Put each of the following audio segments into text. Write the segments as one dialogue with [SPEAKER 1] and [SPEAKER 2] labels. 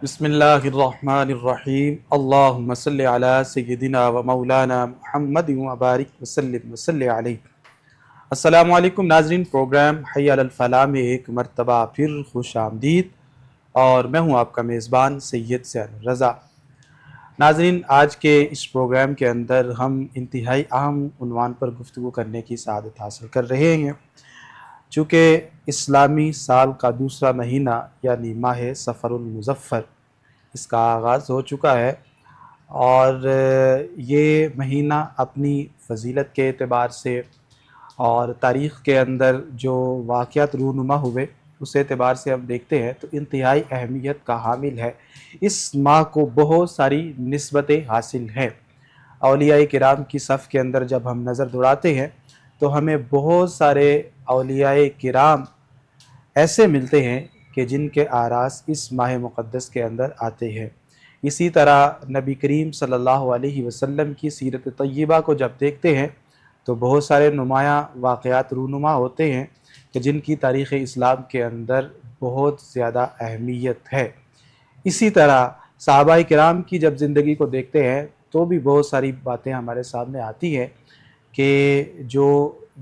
[SPEAKER 1] بسم اللہ الرحمن الرحیم اللہم صلی علی سیدنا و مولانا محمد و بارک وسلم وصلی علیہ۔ السلام علیکم ناظرین، پروگرام حی علی الفلاح میں ایک مرتبہ پھر خوش آمدید، اور میں ہوں آپ کا میزبان سید سیال رضا۔ ناظرین، آج کے اس پروگرام کے اندر ہم انتہائی اہم عنوان پر گفتگو کرنے کی سعادت حاصل کر رہے ہیں، چونکہ اسلامی سال کا دوسرا مہینہ یعنی ماہ صفر المظفر اس کا آغاز ہو چکا ہے، اور یہ مہینہ اپنی فضیلت کے اعتبار سے اور تاریخ کے اندر جو واقعات رونما ہوئے اس اعتبار سے ہم دیکھتے ہیں تو انتہائی اہمیت کا حامل ہے۔ اس ماہ کو بہت ساری نسبتیں حاصل ہیں۔ اولیاء کرام کی صف کے اندر جب ہم نظر دوڑاتے ہیں تو ہمیں بہت سارے اولیاء کرام ایسے ملتے ہیں کہ جن کے آراز اس ماہ مقدس کے اندر آتے ہیں۔ اسی طرح نبی کریم صلی اللہ علیہ وسلم کی سیرت طیبہ کو جب دیکھتے ہیں تو بہت سارے نمایاں واقعات رونما ہوتے ہیں کہ جن کی تاریخ اسلام کے اندر بہت زیادہ اہمیت ہے۔ اسی طرح صحابہ کرام کی جب زندگی کو دیکھتے ہیں تو بھی بہت ساری باتیں ہمارے سامنے آتی ہیں کہ جو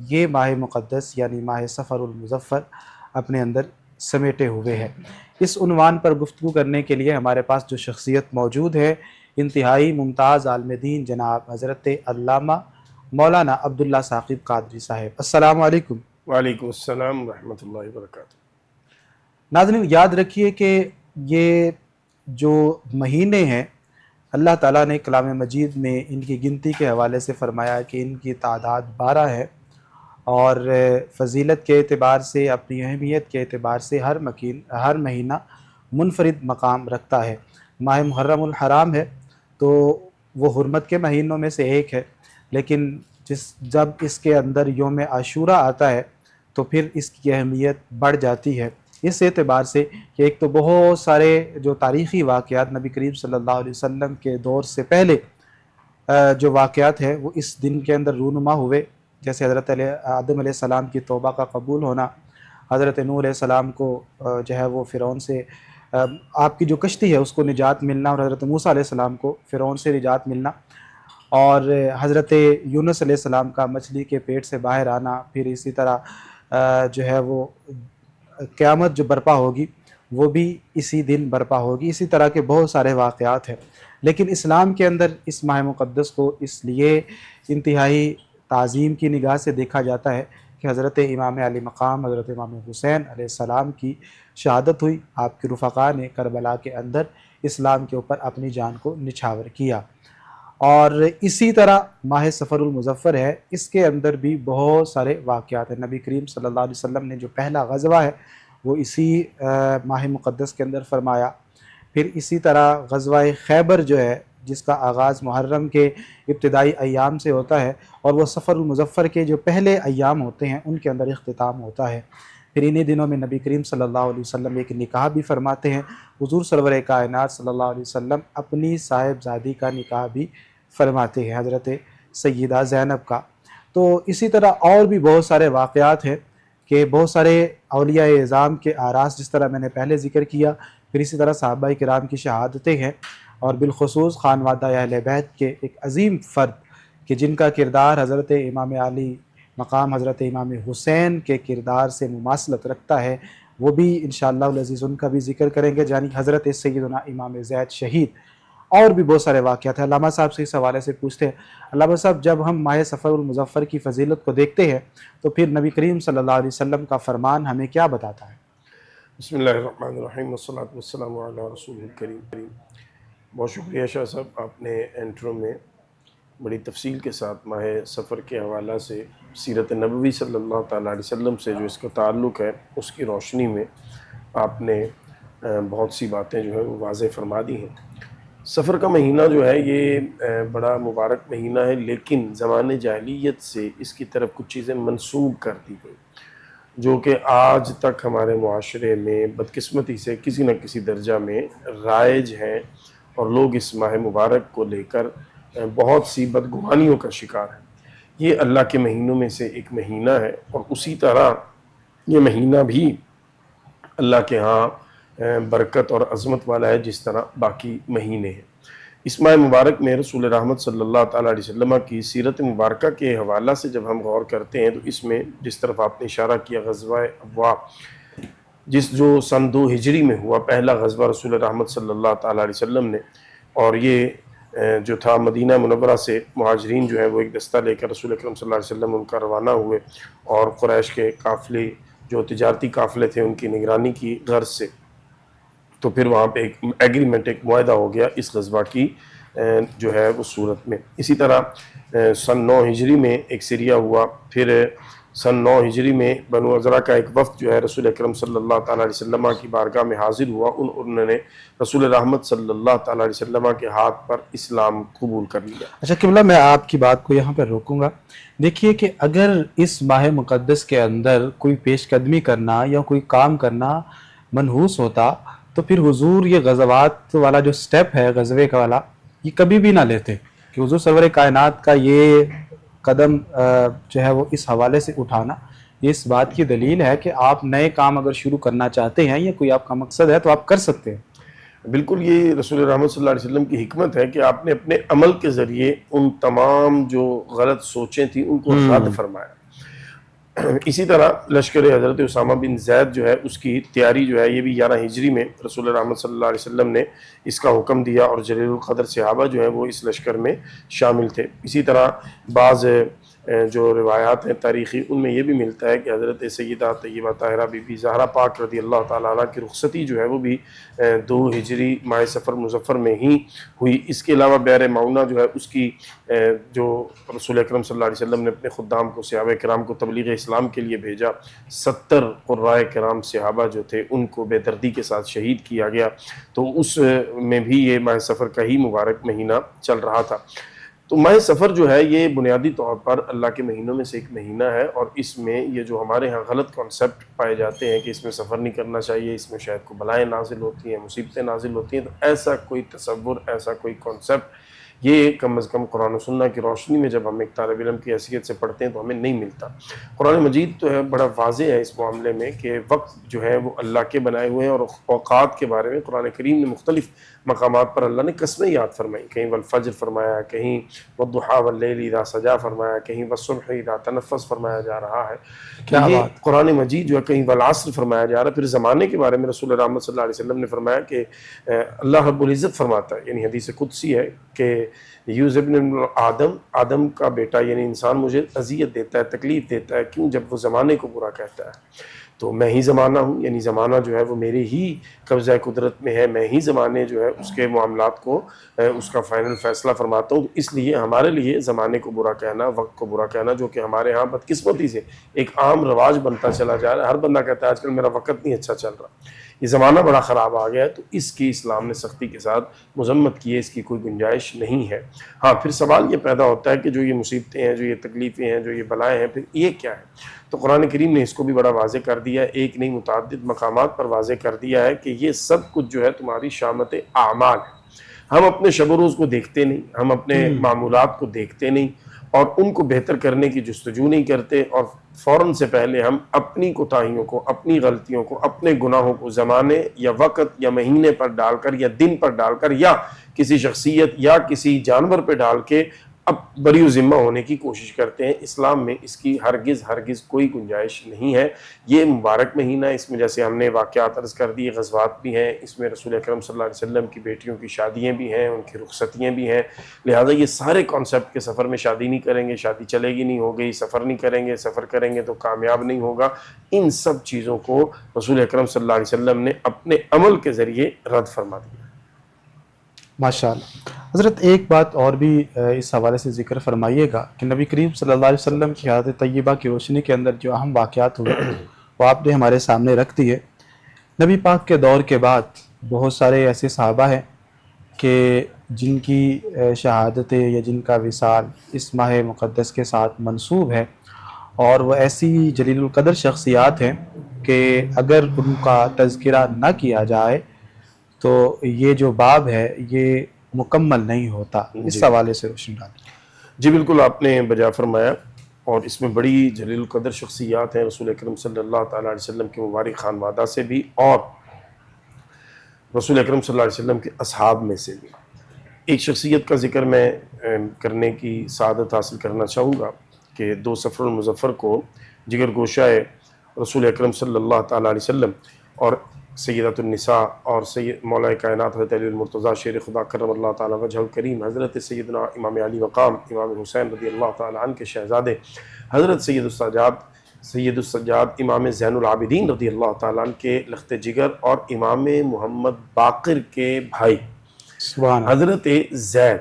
[SPEAKER 1] یہ ماہ مقدس یعنی ماہ صفر المظفر اپنے اندر سمیٹے ہوئے ہیں۔ اس عنوان پر گفتگو کرنے کے لیے ہمارے پاس جو شخصیت موجود ہے، انتہائی ممتاز عالم دین جناب حضرت علامہ مولانا عبداللہ ثاقب قادری صاحب۔ السلام علیکم۔
[SPEAKER 2] وعلیکم السلام ورحمۃ اللہ وبرکاتہ۔
[SPEAKER 1] ناظرین، یاد رکھیے کہ یہ جو مہینے ہیں اللہ تعالیٰ نے کلام مجید میں ان کی گنتی کے حوالے سے فرمایا کہ ان کی تعداد 12 ہے، اور فضیلت کے اعتبار سے، اپنی اہمیت کے اعتبار سے ہر مہینہ منفرد مقام رکھتا ہے۔ ماہ محرم الحرام ہے تو وہ حرمت کے مہینوں میں سے ایک ہے، لیکن جب اس کے اندر یوم عاشورہ آتا ہے تو پھر اس کی اہمیت بڑھ جاتی ہے، اس اعتبار سے کہ ایک تو بہت سارے جو تاریخی واقعات نبی کریم صلی اللہ علیہ وسلم کے دور سے پہلے جو واقعات ہیں وہ اس دن کے اندر رونما ہوئے، جیسے حضرت آدم علیہ السلام کی توبہ کا قبول ہونا، حضرت نوح علیہ السلام کو جو ہے وہ فرعون سے آپ کی جو کشتی ہے اس کو نجات ملنا، اور حضرت موسیٰ علیہ السلام کو فرعون سے نجات ملنا، اور حضرت یونس علیہ السلام کا مچھلی کے پیٹ سے باہر آنا، پھر اسی طرح جو ہے وہ قیامت جو برپا ہوگی وہ بھی اسی دن برپا ہوگی۔ اسی طرح کے بہت سارے واقعات ہیں، لیکن اسلام کے اندر اس ماہ مقدس کو اس لیے انتہائی تعظیم کی نگاہ سے دیکھا جاتا ہے کہ حضرت امام علی مقام حضرت امام حسین علیہ السلام کی شہادت ہوئی، آپ کے رفقاء نے کربلا کے اندر اسلام کے اوپر اپنی جان کو نچھاور کیا۔ اور اسی طرح ماہ صفر المظفر ہے، اس کے اندر بھی بہت سارے واقعات ہیں۔ نبی کریم صلی اللہ علیہ وسلم نے جو پہلا غزوہ ہے وہ اسی ماہ مقدس کے اندر فرمایا۔ پھر اسی طرح غزوہ خیبر جو ہے جس کا آغاز محرم کے ابتدائی ایام سے ہوتا ہے اور وہ صفر المظفر کے جو پہلے ایام ہوتے ہیں ان کے اندر اختتام ہوتا ہے۔ پھر انہی دنوں میں نبی کریم صلی اللہ علیہ وسلم ایک نکاح بھی فرماتے ہیں، حضور سرور کائنات صلی اللہ علیہ وسلم اپنی صاحبزادی کا نکاح بھی فرماتے ہیں، حضرت سیدہ زینب کا۔ تو اسی طرح اور بھی بہت سارے واقعات ہیں کہ بہت سارے اولیاء اعظام کے آراس جس طرح میں نے پہلے ذکر کیا، پھر اسی طرح صحابہ کرام کی شہادتیں ہیں، اور بالخصوص خانوادہ اہل بیت کے ایک عظیم فرد کہ جن کا کردار حضرت امام علی مقام حضرت امام حسین کے کردار سے مماثلت رکھتا ہے، وہ بھی انشاءاللہ العزیز ان کا بھی ذکر کریں گے، یعنی حضرت سیدنا امام زید شہید۔ اور بھی بہت سارے واقعات ہیں۔ علامہ صاحب سے اس حوالے سے پوچھتے ہیں، علامہ صاحب جب ہم ماہ صفر المظفر کی فضیلت کو دیکھتے ہیں تو پھر نبی کریم صلی اللہ علیہ وسلم کا فرمان ہمیں کیا بتاتا ہے؟
[SPEAKER 2] بسم اللہ الرحمن الرحیم، والصلاة والسلام علی رسول الکریم۔ بہت شکریہ شاہ صاحب، آپ نے انٹرو میں بڑی تفصیل کے ساتھ ماہ صفر کے حوالہ سے سیرت نبوی صلی اللہ تعالیٰ علیہ وسلم سے جو اس کا تعلق ہے اس کی روشنی میں آپ نے بہت سی باتیں جو ہے وہ واضح فرما دی ہیں۔ صفر کا مہینہ جو ہے یہ بڑا مبارک مہینہ ہے، لیکن زمان جاہلیت سے اس کی طرف کچھ چیزیں منسوب کر دی گئی جو کہ آج تک ہمارے معاشرے میں بدقسمتی سے کسی نہ کسی درجہ میں رائج ہیں، اور لوگ اس ماہ مبارک کو لے کر بہت سی بدگمانیوں کا شکار ہیں۔ یہ اللہ کے مہینوں میں سے ایک مہینہ ہے، اور اسی طرح یہ مہینہ بھی اللہ کے ہاں برکت اور عظمت والا ہے جس طرح باقی مہینے ہیں۔ اس ماہ مبارک میں رسول رحمت صلی اللہ تعالیٰ علیہ وسلم کی سیرت مبارکہ کے حوالہ سے جب ہم غور کرتے ہیں تو اس میں جس طرف آپ نے اشارہ کیا غزوہ ابواء، جو سن 2 ہجری میں ہوا، پہلا غزوہ رسول رحمت صلی اللہ تعالیٰ علیہ وسلم نے، اور یہ جو تھا مدینہ منورہ سے مہاجرین جو ہے وہ ایک دستہ لے کر رسول اکرم صلی اللہ علیہ وسلم ان کا روانہ ہوئے، اور قریش کے قافلے جو تجارتی قافلے تھے ان کی نگرانی کی غرض سے، تو پھر وہاں پہ ایک ایگریمنٹ، ایک معاہدہ ہو گیا اس غزوہ کی جو ہے وہ صورت میں۔ اسی طرح سن 9 ہجری میں ایک سریہ ہوا، پھر سن 9 ہجری میں بنو عذرا کا ایک وفد جو ہے رسول اکرم صلی اللہ تعالیٰ علیہ وسلم کی بارگاہ میں حاضر ہوا، انہوں نے رسول رحمت صلی اللہ تعالیٰ علیہ وسلم کے ہاتھ پر اسلام قبول کر لیا۔
[SPEAKER 1] اچھا قبلہ، میں آپ کی بات کو یہاں پر روکوں گا۔ دیکھیے کہ اگر اس ماہ مقدس کے اندر کوئی پیش قدمی کرنا یا کوئی کام کرنا منحوس ہوتا تو پھر حضور یہ غزوات والا جو سٹیپ ہے، غزوے کا والا، یہ کبھی بھی نہ لیتے کہ حضور سرور کائنات کا یہ قدم جو ہے وہ اس حوالے سے اٹھانا، یہ اس بات کی دلیل ہے کہ آپ نئے کام اگر شروع کرنا چاہتے ہیں یا کوئی آپ کا مقصد ہے تو آپ کر سکتے ہیں۔
[SPEAKER 2] بالکل، یہ رسول رحمت صلی اللہ علیہ وسلم کی حکمت ہے کہ آپ نے اپنے عمل کے ذریعے ان تمام جو غلط سوچیں تھیں ان کو رد فرمایا۔ اسی طرح لشکر حضرت اسامہ بن زید جو ہے اس کی تیاری جو ہے یہ بھی 11 ہجری میں رسول رحمت صلی اللہ علیہ وسلم نے اس کا حکم دیا، اور جلیل القدر صحابہ جو ہیں وہ اس لشکر میں شامل تھے۔ اسی طرح بعض جو روایات ہیں تاریخی ان میں یہ بھی ملتا ہے کہ حضرت سیدہ طیبہ طاہرہ بی بی زہرا پاک رضی اللہ تعالیٰ عنہ کی رخصتی جو ہے وہ بھی 2 ہجری ماہ سفر مظفر میں ہی ہوئی۔ اس کے علاوہ بئر معونہ جو ہے اس کی جو رسول اکرم صلی اللہ علیہ وسلم نے اپنے خدام کو، صحابہ کرام کو تبلیغ اسلام کے لیے بھیجا، 70 قرائے کرام صحابہ جو تھے ان کو بے دردی کے ساتھ شہید کیا گیا، تو اس میں بھی یہ ماہ سفر کا ہی مبارک مہینہ چل رہا تھا۔ تو ماہ سفر جو ہے یہ بنیادی طور پر اللہ کے مہینوں میں سے ایک مہینہ ہے، اور اس میں یہ جو ہمارے ہاں غلط کانسیپٹ پائے جاتے ہیں کہ اس میں سفر نہیں کرنا چاہیے، اس میں شاید کو بلائیں نازل ہوتی ہیں، مصیبتیں نازل ہوتی ہیں، تو ایسا کوئی تصور، ایسا کوئی کانسیپٹ یہ کم از کم قرآن و سنہ کی روشنی میں جب ہم ایک طالب علم کی حیثیت سے پڑھتے ہیں تو ہمیں نہیں ملتا۔ قرآن مجید تو ہے بڑا واضح ہے اس معاملے میں کہ وقت جو ہے وہ اللہ کے بنائے ہوئے ہیں، اور اوقات کے بارے میں قرآن کریم نے مختلف مقامات پر اللہ نے قسمیں یاد فرمائی، کہیں والفجر فرمایا، کہیں والضحیٰ واللیل اذا سجا فرمایا، کہیں والصبح اذا تنفس فرمایا جا رہا ہے۔
[SPEAKER 1] کیا
[SPEAKER 2] یہ
[SPEAKER 1] بات!
[SPEAKER 2] قرآن مجید جو ہے کہیں والعصر فرمایا جا رہا ہے۔ پھر زمانے کے بارے میں رسول رحمت صلی اللہ علیہ وسلم نے فرمایا کہ اللہ رب العزت فرماتا ہے، یعنی حدیث قدسی ہے کہ یوز ابن آدم کا بیٹا یعنی انسان مجھے اذیت دیتا ہے، تکلیف دیتا ہے، کیوں؟ جب وہ زمانے کو برا کہتا ہے، تو میں ہی زمانہ ہوں، یعنی زمانہ جو ہے وہ میرے ہی قبضہ قدرت میں ہے، میں ہی زمانے جو ہے اس کے معاملات کو اس کا فائنل فیصلہ فرماتا ہوں۔ تو اس لیے ہمارے لیے زمانے کو برا کہنا، وقت کو برا کہنا، جو کہ ہمارے ہاں بدقسمتی سے ایک عام رواج بنتا چلا جا رہا ہے، ہر بندہ کہتا ہے آج کل میرا وقت نہیں اچھا چل رہا، یہ زمانہ بڑا خراب آ گیا ہے، تو اس کی اسلام نے سختی کے ساتھ مذمت کی ہے، اس کی کوئی گنجائش نہیں ہے۔ ہاں، پھر سوال یہ پیدا ہوتا ہے کہ جو یہ مصیبتیں ہیں، جو یہ تکلیفیں ہیں، جو یہ بلائیں ہیں، پھر یہ کیا ہے؟ تو قرآن کریم نے اس کو بھی بڑا واضح کر دیا ہے، ایک نہیں متعدد مقامات پر واضح کر دیا ہے کہ یہ سب کچھ جو ہے تمہاری شامت اعمال ہے۔ ہم اپنے شب و روز کو دیکھتے نہیں، ہم اپنے معمولات کو دیکھتے نہیں، اور ان کو بہتر کرنے کی جستجو نہیں کرتے، اور فوراً سے پہلے ہم اپنی کوتاہیوں کو، اپنی غلطیوں کو، اپنے گناہوں کو زمانے یا وقت یا مہینے پر ڈال کر یا دن پر ڈال کر یا کسی شخصیت یا کسی جانور پہ ڈال کے اب بری و ذمہ ہونے کی کوشش کرتے ہیں۔ اسلام میں اس کی ہرگز کوئی گنجائش نہیں ہے۔ یہ مبارک مہینہ، اس میں جیسے ہم نے واقعات عرض کر دی، غزوات بھی ہیں، اس میں رسول اکرم صلی اللہ علیہ وسلم کی بیٹیوں کی شادیاں بھی ہیں، ان کی رخصتیاں بھی ہیں، لہٰذا یہ سارے کانسیپٹ کے سفر میں شادی نہیں کریں گے، شادی چلے گی نہیں ہو گئی، سفر نہیں کریں گے، سفر کریں گے تو کامیاب نہیں ہوگا، ان سب چیزوں کو رسول اکرم صلی اللہ علیہ وسلم نے اپنے عمل کے ذریعے رد فرما دیا۔
[SPEAKER 1] ماشاءاللہ حضرت، ایک بات اور بھی اس حوالے سے ذکر فرمائیے گا کہ نبی کریم صلی اللہ علیہ وسلم کی حیات طیبہ کی روشنی کے اندر جو اہم واقعات ہوئے وہ آپ نے ہمارے سامنے رکھ دیے۔ نبی پاک کے دور کے بعد بہت سارے ایسے صحابہ ہیں کہ جن کی شہادتیں یا جن کا وصال اس ماہ مقدس کے ساتھ منسوب ہے، اور وہ ایسی جلیل القدر شخصیات ہیں کہ اگر ان کا تذکرہ نہ کیا جائے تو یہ جو باب ہے یہ مکمل نہیں ہوتا۔ اس حوالے سے روشنی ڈالیں۔
[SPEAKER 2] جی بالکل، آپ نے بجا فرمایا، اور اس میں بڑی جلیل القدر شخصیات ہیں رسول اکرم صلی اللہ تعالیٰ علیہ وسلم کے مبارک خانوادہ سے بھی، اور رسول اکرم صلی اللہ علیہ وسلم کے اصحاب میں سے بھی ایک شخصیت کا ذکر میں کرنے کی سعادت حاصل کرنا چاہوں گا کہ 2 صفر المظفر کو جگر گوشہ رسول اکرم صلی اللہ تعالیٰ علیہ وسلم اور سیدۃ النساء اور مولا کائنات حضرت علی المرتضیٰ شیر خدا کرم اللہ تعالیٰ وجہ الکریم حضرت سیدنا امام علی مقام امام حسین رضی اللہ تعالیٰ عنہ کے شہزادے حضرت سید السجاد امام زین العابدین رضی اللہ تعالیٰ عنہ کے لخت جگر اور امام محمد باقر کے بھائی
[SPEAKER 1] سبحان
[SPEAKER 2] حضرت زید،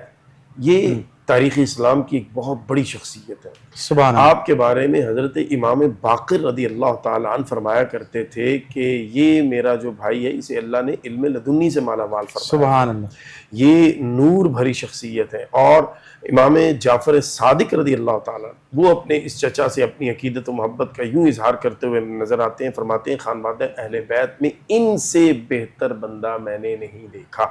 [SPEAKER 2] یہ تاریخ اسلام کی ایک بہت بڑی شخصیت ہے۔
[SPEAKER 1] سبحان
[SPEAKER 2] آپ کے بارے میں حضرت امام باقر رضی اللہ تعالیٰ عنہ فرمایا کرتے تھے کہ یہ میرا جو بھائی ہے اسے اللہ نے علم لدنی سے مالا مال فرمایا،
[SPEAKER 1] سبحان اللہ،
[SPEAKER 2] یہ نور بھری شخصیت ہے۔ اور امام جعفر صادق رضی اللہ تعالیٰ عنہ وہ اپنے اس چچا سے اپنی عقیدت و محبت کا یوں اظہار کرتے ہوئے نظر آتے ہیں، فرماتے ہیں خانوادہ اہل بیت میں ان سے بہتر بندہ میں نے نہیں دیکھا،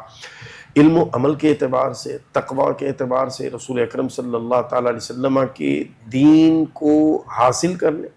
[SPEAKER 2] علم و عمل کے اعتبار سے، تقوی کے اعتبار سے، رسول اکرم صلی اللہ تعالیٰ علیہ وسلم کے دین کو حاصل کرنے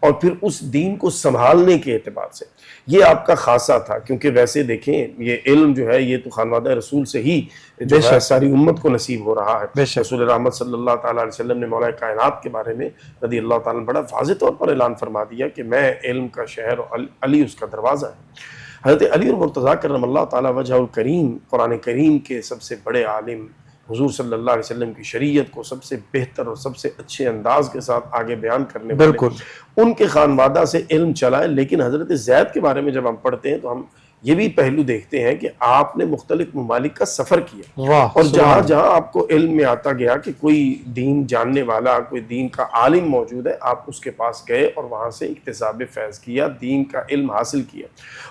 [SPEAKER 2] اور پھر اس دین کو سنبھالنے کے اعتبار سے یہ آپ کا خاصہ تھا۔ کیونکہ ویسے دیکھیں یہ علم جو ہے یہ تو خانوادہ رسول سے ہی جو ہے ساری امت کو نصیب ہو رہا ہے۔ رسول رحمت صلی اللہ تعالیٰ علیہ وسلم نے مولا کائنات کے بارے میں رضی اللہ تعالیٰ بڑا واضح طور پر اعلان فرما دیا کہ میں علم کا شہر اور علی اس کا دروازہ ہے۔ حضرت علی المرتضیٰ کرم اللہ تعالیٰ وجہ الکریم قرآن کریم کے سب سے بڑے عالم، حضور صلی اللہ علیہ وسلم کی شریعت کو سب سے بہتر اور سب سے اچھے انداز کے ساتھ آگے بیان کرنے والے،
[SPEAKER 1] بالکل
[SPEAKER 2] ان کے خانوادہ سے علم چلا ہے۔ لیکن حضرت زید کے بارے میں جب ہم پڑھتے ہیں تو ہم یہ بھی پہلو دیکھتے ہیں کہ آپ نے مختلف ممالک کا سفر کیا، اور جہاں جہاں آپ کو علم میں آتا گیا کہ کوئی دین جاننے والا، کوئی دین کا عالم موجود ہے، آپ اس کے پاس گئے اور وہاں سے اکتساب فیض کیا، دین کا علم حاصل کیا۔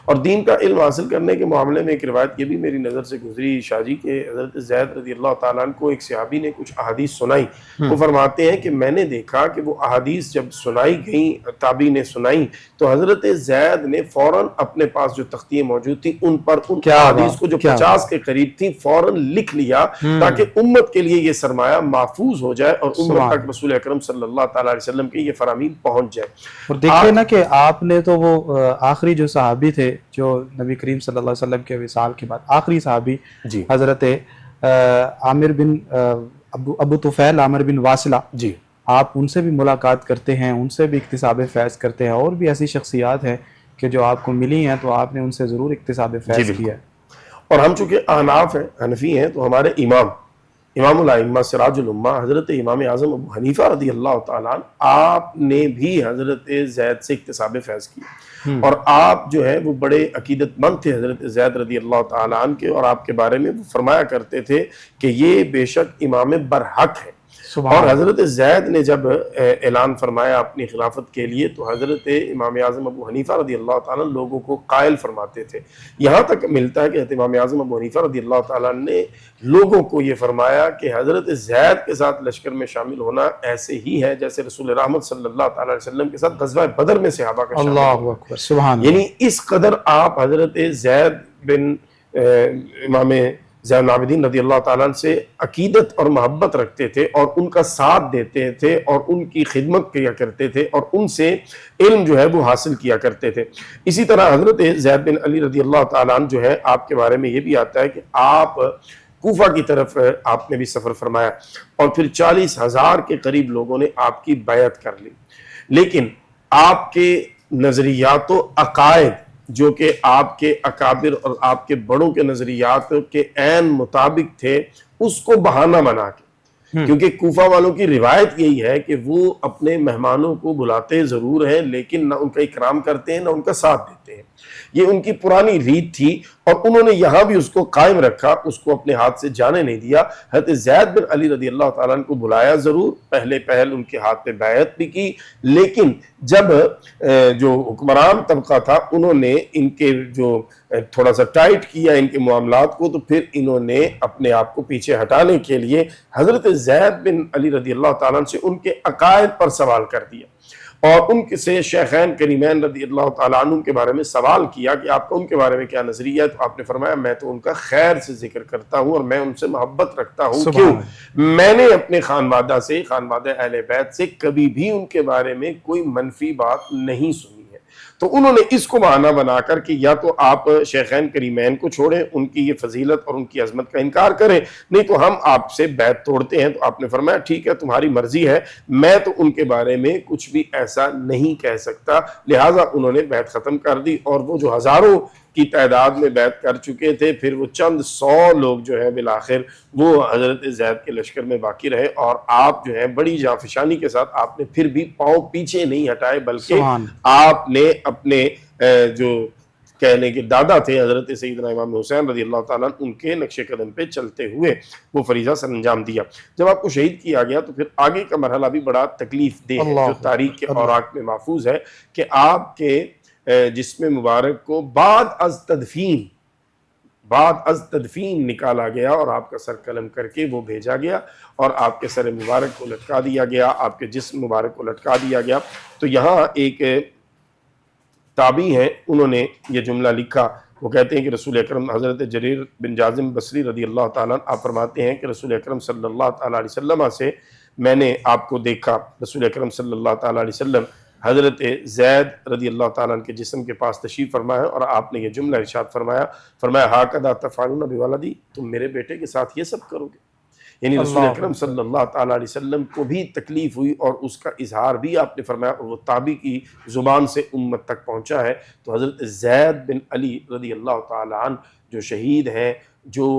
[SPEAKER 2] اور دین کا علم حاصل کرنے کے معاملے میں ایک روایت یہ بھی میری نظر سے گزری شاہ جی کہ حضرت زید رضی اللہ تعالیٰ عنہ کو ایک صحابی نے کچھ احادیث سنائی، وہ فرماتے ہیں کہ میں نے دیکھا کہ وہ احادیث جب سنائی گئیں، تابعی نے سنائی، تو حضرت زید نے فوراً اپنے پاس جو تختیاں موجود تھی ان پر ان احادیث کو جو 50 کے قریب تھی فوراً لکھ لیا تاکہ امت کے لیے یہ سرمایہ محفوظ ہو جائے اور امت تک رسول اکرم صلی اللہ تعالیٰ علیہ وسلم کے یہ فرامین پہنچ جائے۔
[SPEAKER 1] اور دیکھیں نا کہ آپ نے تو وہ آخری جو صحابی تھے جو نبی کریم صلی اللہ علیہ وسلم کے وصال کے بعد آخری صحابی حضرت عامر بن ابو طفیل عامر بن واصلہ، آپ ان سے بھی ملاقات کرتے ہیں، ان سے بھی اکتساب فیض کرتے ہیں، اور بھی ایسی شخصیات ہیں کہ جو آپ کو ملی ہیں تو آپ نے ان سے ضرور اکتساب فیض کیا ہے۔
[SPEAKER 2] اور ہم چونکہ احناف ہیں، حنفی ہیں، تو ہمارے امام الائمہ سراج الامہ حضرت امام اعظم ابو حنیفہ رضی اللہ تعالیٰ عنہ، آپ نے بھی حضرت زید سے اکتساب فیض کیا، اور آپ جو ہے وہ بڑے عقیدت مند تھے حضرت زید رضی اللہ تعالیٰ عنہ کے، اور آپ کے بارے میں وہ فرمایا کرتے تھے کہ یہ بے شک امام برحق ہے۔ اور حضرت زید نے جب اعلان فرمایا اپنی خلافت کے لیے تو حضرت امام اعظم ابو حنیفہ رضی اللہ تعالیٰ لوگوں کو قائل فرماتے تھے، یہاں تک ملتا ہے کہ حضرت امام اعظم ابو حنیفہ رضی اللہ تعالیٰ نے لوگوں کو یہ فرمایا کہ حضرت زید کے ساتھ لشکر میں شامل ہونا ایسے ہی ہے جیسے رسول رحمت صلی اللہ تعالیٰ علیہ وسلم کے ساتھ غزوہ بدر میں صحابہ کا شامل
[SPEAKER 1] اللہ اکبر، سبحان اللہ،
[SPEAKER 2] یعنی اس قدر آپ حضرت زید بن امام زین العابدین رضی اللہ تعالیٰ عنہ سے عقیدت اور محبت رکھتے تھے اور ان کا ساتھ دیتے تھے اور ان کی خدمت کیا کرتے تھے اور ان سے علم جو ہے وہ حاصل کیا کرتے تھے۔ اسی طرح حضرت زید بن علی رضی اللہ تعالیٰ عنہ جو ہے آپ کے بارے میں یہ بھی آتا ہے کہ آپ کوفہ کی طرف آپ نے بھی سفر فرمایا اور پھر 40,000 کے قریب لوگوں نے آپ کی بیعت کر لی، لیکن آپ کے نظریات و عقائد جو کہ آپ کے اکابر اور آپ کے بڑوں کے نظریات کے عین مطابق تھے اس کو بہانہ بنا کے، کیونکہ کوفہ والوں کی روایت یہی ہے کہ وہ اپنے مہمانوں کو بلاتے ضرور ہیں لیکن نہ ان کا اکرام کرتے ہیں نہ ان کا ساتھ دیتے ہیں، یہ ان کی پرانی ریت تھی اور انہوں نے یہاں بھی اس کو قائم رکھا، اس کو اپنے ہاتھ سے جانے نہیں دیا۔ حضرت زید بن علی رضی اللہ تعالیٰ عنہ کو بلایا ضرور، پہلے ان کے ہاتھ پہ بیعت بھی کی، لیکن جب جو حکمران طبقہ تھا انہوں نے ان کے جو تھوڑا سا ٹائٹ کیا ان کے معاملات کو، تو پھر انہوں نے اپنے آپ کو پیچھے ہٹانے کے لیے حضرت زید بن علی رضی اللہ تعالیٰ عنہ سے ان کے عقائد پر سوال کر دیا اور ان سے شیخین کریمین رضی اللہ تعالیٰ عنہ کے بارے میں سوال کیا کہ آپ کا ان کے بارے میں کیا نظریہ ہے، تو آپ نے فرمایا میں تو ان کا خیر سے ذکر کرتا ہوں اور میں ان سے محبت رکھتا ہوں، کیوں؟ میں نے اپنے خانوادہ سے، خانوادہ اہل بیت سے کبھی بھی ان کے بارے میں کوئی منفی بات نہیں سنی ہے۔ تو انہوں نے اس کو بہانہ بنا کر کہ یا تو آپ شیخین کریمین کو چھوڑیں، ان کی یہ فضیلت اور ان کی عظمت کا انکار کریں، نہیں تو ہم آپ سے بیعت توڑتے ہیں۔ تو آپ نے فرمایا ٹھیک ہے تمہاری مرضی ہے، میں تو ان کے بارے میں کچھ بھی ایسا نہیں کہہ سکتا، لہٰذا انہوں نے بیعت ختم کر دی، اور وہ جو ہزاروں کی تعداد میں بیعت کر چکے تھے، پھر وہ چند 100 لوگ جو ہیں بالآخر وہ حضرت زید کے لشکر میں باقی رہے، اور آپ جو ہیں بڑی جانفشانی کے ساتھ آپ نے پھر بھی پاؤں پیچھے نہیں ہٹائے، بلکہ
[SPEAKER 1] سبحان
[SPEAKER 2] آپ نے اپنے جو کہنے کے دادا تھے حضرت سیدنا امام حسین رضی اللہ تعالیٰ عنہ، ان کے نقش قدم پہ چلتے ہوئے وہ فریضہ سر انجام دیا۔ جب آپ کو شہید کیا گیا تو پھر آگے کا مرحلہ بھی بڑا تکلیف دہ ہے، جو تاریخ کے اوراق میں محفوظ ہے کہ آپ کے جسم مبارک کو بعد از تدفین نکالا گیا اور آپ کا سر قلم کر کے وہ بھیجا گیا، اور آپ کے سر مبارک کو لٹکا دیا گیا، آپ کے جسم مبارک کو لٹکا دیا گیا۔ تو یہاں ایک تابعی ہیں، انہوں نے یہ جملہ لکھا، وہ کہتے ہیں کہ رسول اکرم حضرت جریر بن جازم بصری رضی اللہ تعالیٰ عنہ، آپ فرماتے ہیں کہ رسول اکرم صلی اللہ تعالیٰ علیہ وسلم سے میں نے آپ کو دیکھا، رسول اکرم صلی اللہ تعالیٰ علیہ وسلم حضرت زید رضی اللہ تعالیٰ عنہ کے جسم کے پاس تشریف فرمایا، اور آپ نے یہ جملہ ارشاد فرمایا ہاکذا تفعلون بولدی، تم میرے بیٹے کے ساتھ یہ سب کرو گے؟ یعنی رسول اکرم صلی اللہ تعالیٰ علیہ وسلم کو بھی تکلیف ہوئی، اور اس کا اظہار بھی آپ نے فرمایا، اور وہ تابعی کی زبان سے امت تک پہنچا ہے۔ تو حضرت زید بن علی رضی اللہ تعالیٰ عنہ جو شہید ہیں، جو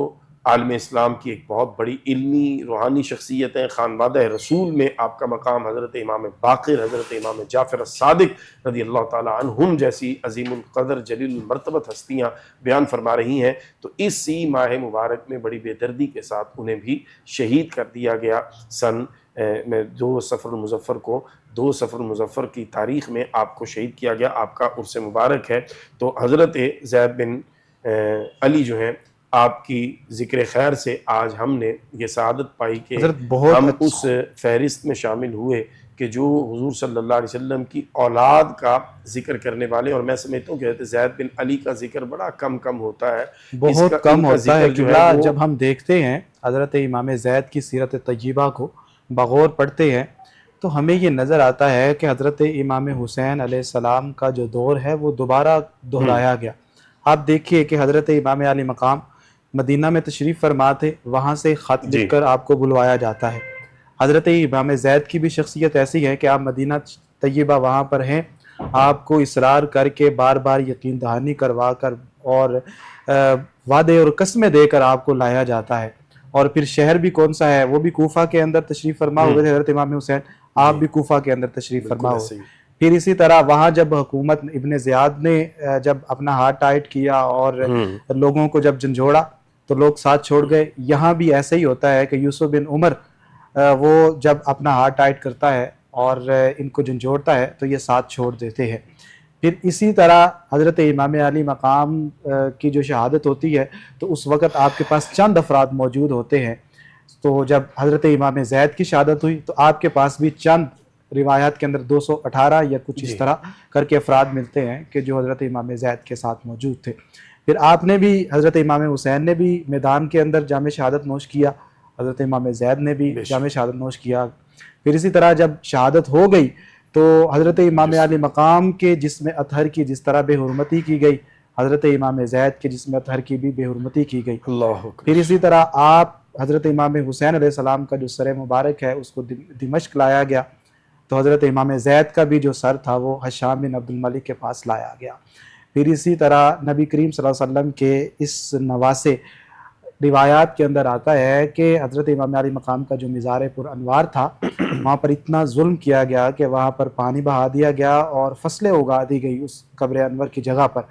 [SPEAKER 2] عالم اسلام کی ایک بہت بڑی علمی روحانی شخصیت ہیں، خانوادہ رسول میں آپ کا مقام، حضرت امام باقر، حضرت امام جعفر الصادق رضی اللہ تعالیٰ عنہم جیسی عظیم القدر جلیل المرتبت ہستیاں بیان فرما رہی ہیں۔ تو اسی ماہ مبارک میں بڑی بے دردی کے ساتھ انہیں بھی شہید کر دیا گیا، سن میں 2 صفر المظفر کو، 2 صفر المظفر کی تاریخ میں آپ کو شہید کیا گیا، آپ کا عرس مبارک ہے۔ تو حضرت زید بن علی جو ہیں، آپ کی ذکر خیر سے آج ہم نے یہ سعادت پائی کہ ہم اس فہرست میں شامل ہوئے کہ جو حضور صلی اللہ علیہ وسلم کی اولاد کا ذکر کرنے والے، اور میں سمجھتا ہوں کہ حضرت زید بن علی کا ذکر بڑا کم ہوتا ہے،
[SPEAKER 1] بہت کم ہوتا ہے۔ جب ہم دیکھتے ہیں حضرت امام زید کی سیرت طیبہ کو بغور پڑھتے ہیں تو ہمیں یہ نظر آتا ہے کہ حضرت امام حسین علیہ السلام کا جو دور ہے وہ دوبارہ دہرایا گیا۔ آپ دیکھیے کہ حضرت امام علی مقام مدینہ میں تشریف فرما تھے، وہاں سے خط لکھ کر آپ کو بلوایا جاتا ہے۔ حضرت امام زید کی بھی شخصیت ایسی ہے کہ آپ مدینہ طیبہ وہاں پر ہیں، آپ کو اصرار کر کے بار بار یقین دہانی کروا کر اور وعدے اور قسمیں دے کر آپ کو لایا جاتا ہے۔ اور پھر شہر بھی کون سا ہے، وہ بھی کوفہ کے اندر تشریف فرما ہوئے تھے حضرت امام حسین، آپ بھی کوفہ کے اندر تشریف فرما ہوئے۔ پھر اسی طرح وہاں جب حکومت ابن زیاد نے جب اپنا ہاتھ ٹائٹ کیا اور لوگوں کو جب جھنجھوڑا تو لوگ ساتھ چھوڑ گئے۔ یہاں بھی ایسے ہی ہوتا ہے کہ یوسف بن عمر وہ جب اپنا ہاتھ ٹائٹ کرتا ہے اور ان کو جھنجھوڑتا ہے تو یہ ساتھ چھوڑ دیتے ہیں۔ پھر اسی طرح حضرت امام علی مقام کی جو شہادت ہوتی ہے تو اس وقت آپ کے پاس چند افراد موجود ہوتے ہیں۔ تو جب حضرت امام زید کی شہادت ہوئی تو آپ کے پاس بھی چند روایات کے اندر 218 یا کچھ اس طرح کر کے افراد ملتے ہیں کہ جو حضرت امام زید کے ساتھ موجود تھے۔ پھر آپ نے بھی، حضرت امام حسین نے بھی میدان کے اندر جام شہادت نوش کیا، حضرت امام زید نے بھی جام شہادت نوش کیا۔ پھر اسی طرح جب شہادت ہو گئی تو حضرت امام علی مقام کے جسم اطہر کی جس طرح بے حرمتی کی گئی، حضرت امام زید کے جسم اطہر کی بھی بے حرمتی کی گئی۔ پھر اسی طرح آپ حضرت امام حسین علیہ السلام کا جو سر مبارک ہے اس کو دمشق لایا گیا، تو حضرت امام زید کا بھی جو سر تھا وہ حشام بن عبد الملک کے پاس لایا گیا۔ پھر اسی طرح نبی کریم صلی اللہ علیہ وسلم کے اس نواسے روایات کے اندر آتا ہے کہ حضرت امام علی مقام کا جو مزار پر انوار تھا وہاں پر اتنا ظلم کیا گیا کہ وہاں پر پانی بہا دیا گیا اور فصلیں اگا دی گئی اس قبر انور کی جگہ پر،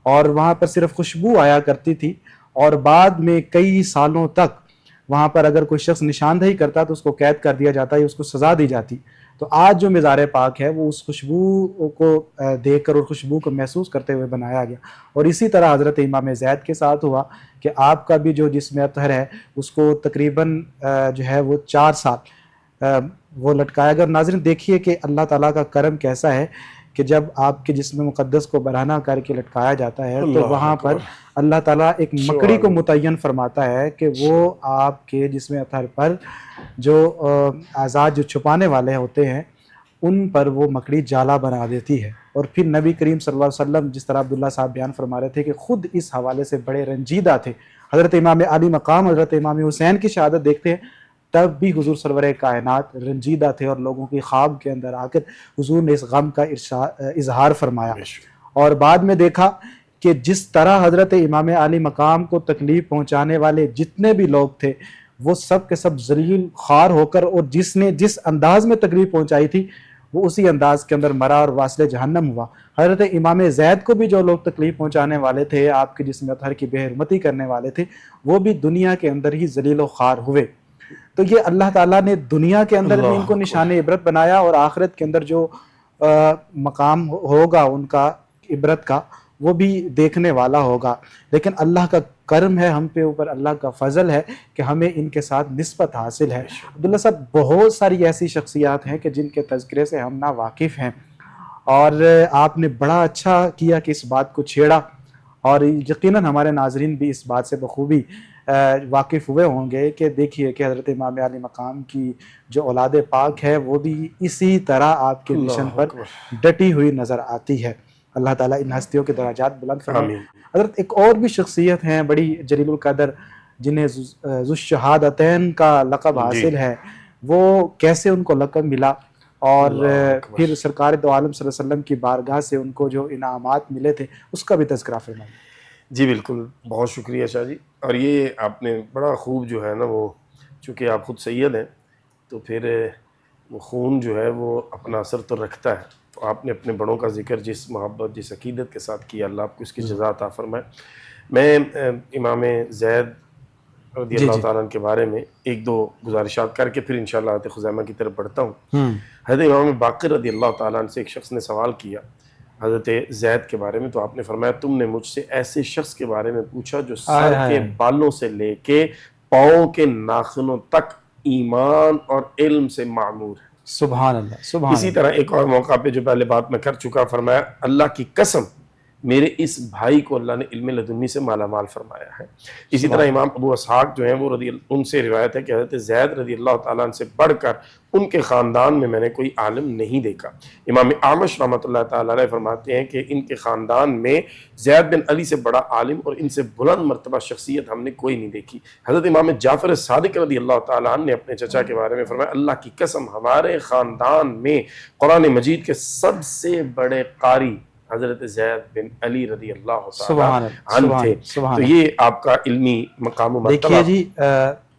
[SPEAKER 1] اور وہاں پر صرف خوشبو آیا کرتی تھی، اور بعد میں کئی سالوں تک وہاں پر اگر کوئی شخص نشاندہی کرتا تو اس کو قید کر دیا جاتا ہے، اس کو سزا دی جاتی۔ تو آج جو مزار پاک ہے وہ اس خوشبو کو دیکھ کر اور خوشبو کو محسوس کرتے ہوئے بنایا گیا۔ اور اسی طرح حضرت امام زید کے ساتھ ہوا کہ آپ کا بھی جو جسم اطہر ہے اس کو تقریباً جو ہے وہ 4 سال وہ لٹکایا گیا۔ اور ناظرین دیکھیے کہ اللہ تعالیٰ کا کرم کیسا ہے کہ جب آپ کے جسم مقدس کو برہنہ کر کے لٹکایا جاتا ہے تو وہاں پر اللہ تعالیٰ ایک مکڑی کو متعین فرماتا ہے کہ وہ آپ کے جسم اطہر پر جو اعضاء جو چھپانے والے ہوتے ہیں ان پر وہ مکڑی جالا بنا دیتی ہے، اور پھر نبی کریم صلی اللہ علیہ وسلم جس طرح عبداللہ صاحب بیان فرما رہے تھے کہ خود اس حوالے سے بڑے رنجیدہ تھے. حضرت امام علی مقام حضرت امام حسین کی شہادت دیکھتے ہیں تب بھی حضور سرور کائنات رنجیدہ تھے اور لوگوں کی خواب کے اندر آ کر حضور نے اس غم کا اظہار فرمایا. اور بعد میں دیکھا کہ جس طرح حضرت امام علی مقام کو تکلیف پہنچانے والے جتنے بھی لوگ تھے وہ سب کے سب ذلیل خوار ہو کر، اور جس نے جس انداز میں تکلیف پہنچائی تھی وہ اسی انداز کے اندر مرا اور واصل جہنم ہوا. حضرت امام زید کو بھی جو لوگ تکلیف پہنچانے والے تھے، آپ کے جسم اطہر کی بے حرمتی کرنے والے تھے، وہ بھی دنیا کے اندر ہی ذلیل و خوار ہوئے. تو یہ اللہ تعالیٰ نے دنیا کے اندر بھی ان کو نشان عبرت بنایا، اور آخرت کے اندر جو مقام ہوگا ان کا عبرت کا وہ بھی دیکھنے والا ہوگا. لیکن اللہ کا کرم ہے ہم پہ اوپر، اللہ کا فضل ہے کہ ہمیں ان کے ساتھ نسبت حاصل ہے. عبداللہ صاحب، بہت ساری ایسی شخصیات ہیں کہ جن کے تذکرے سے ہم نا واقف ہیں، اور آپ نے بڑا اچھا کیا کہ اس بات کو چھیڑا، اور یقیناً ہمارے ناظرین بھی اس بات سے بخوبی واقف ہوئے ہوں گے کہ دیکھیے کہ حضرت امام علی مقام کی جو اولاد پاک ہے وہ بھی اسی طرح آپ کے مشن پر ڈٹی ہوئی نظر آتی ہے. اللہ تعالیٰ ان ہستیوں کے درجات بلند فرمائے. حضرت ایک اور بھی شخصیت ہیں بڑی جلیل القدر جنہیں ذو الشہادتین کا لقب حاصل ہے، وہ کیسے ان کو لقب ملا، اور پھر سرکار دو عالم صلی اللہ علیہ وسلم کی بارگاہ سے ان کو جو انعامات ملے تھے اس کا بھی تذکرہ فرمائیں.
[SPEAKER 2] جی بالکل، بہت شکریہ شاہ جی. اور یہ آپ نے بڑا خوب جو ہے نا، وہ چونکہ آپ خود سید ہیں تو پھر وہ خون جو ہے وہ اپنا اثر تو رکھتا ہے. تو آپ نے اپنے بڑوں کا ذکر جس محبت جس عقیدت کے ساتھ کیا، اللہ آپ کو اس کی جزا عطا فرمائے. میں امام زید رضی اللہ تعالیٰ عنہ کے بارے میں ایک دو گزارشات کر کے پھر انشاءاللہ حضرت خزیمہ کی طرف بڑھتا ہوں. حضرت امام باقر رضی اللہ تعالیٰ عنہ سے ایک شخص نے سوال کیا حضرت زید کے بارے میں، تو آپ نے فرمایا تم نے مجھ سے ایسے شخص کے بارے میں پوچھا جو سر کے بالوں سے لے کے پاؤں کے ناخنوں تک ایمان اور علم سے معمور ہے.
[SPEAKER 1] سبحان اللہ، سبحان.
[SPEAKER 2] اسی طرح ایک اور موقع پہ جو پہلے بات میں کر چکا، فرمایا اللہ کی قسم میرے اس بھائی کو اللہ نے علم لدنی سے مالا مال فرمایا ہے. اسی طرح امام ابو اسحاق جو ہیں وہ ان سے روایت ہے کہ حضرت زید رضی اللہ تعالیٰ عنہ سے بڑھ کر ان کے خاندان میں نے کوئی عالم نہیں دیکھا. امام اعمش رحمۃ اللہ تعالیٰ علیہ فرماتے ہیں کہ ان کے خاندان میں زید بن علی سے بڑا عالم اور ان سے بلند مرتبہ شخصیت ہم نے کوئی نہیں دیکھی. حضرت امام جعفر صادق رضی اللہ تعالیٰ عنہ نے اپنے چچا کے بارے میں فرمایا اللہ کی قسم ہمارے خاندان میں قرآن مجید کے سب سے بڑے قاری حضرت زید بن علی رضی اللہ تعالیٰ عنہ تھے. تو یہ آپ کا علمی مقام و مرتبہ.
[SPEAKER 1] دیکھیے جی،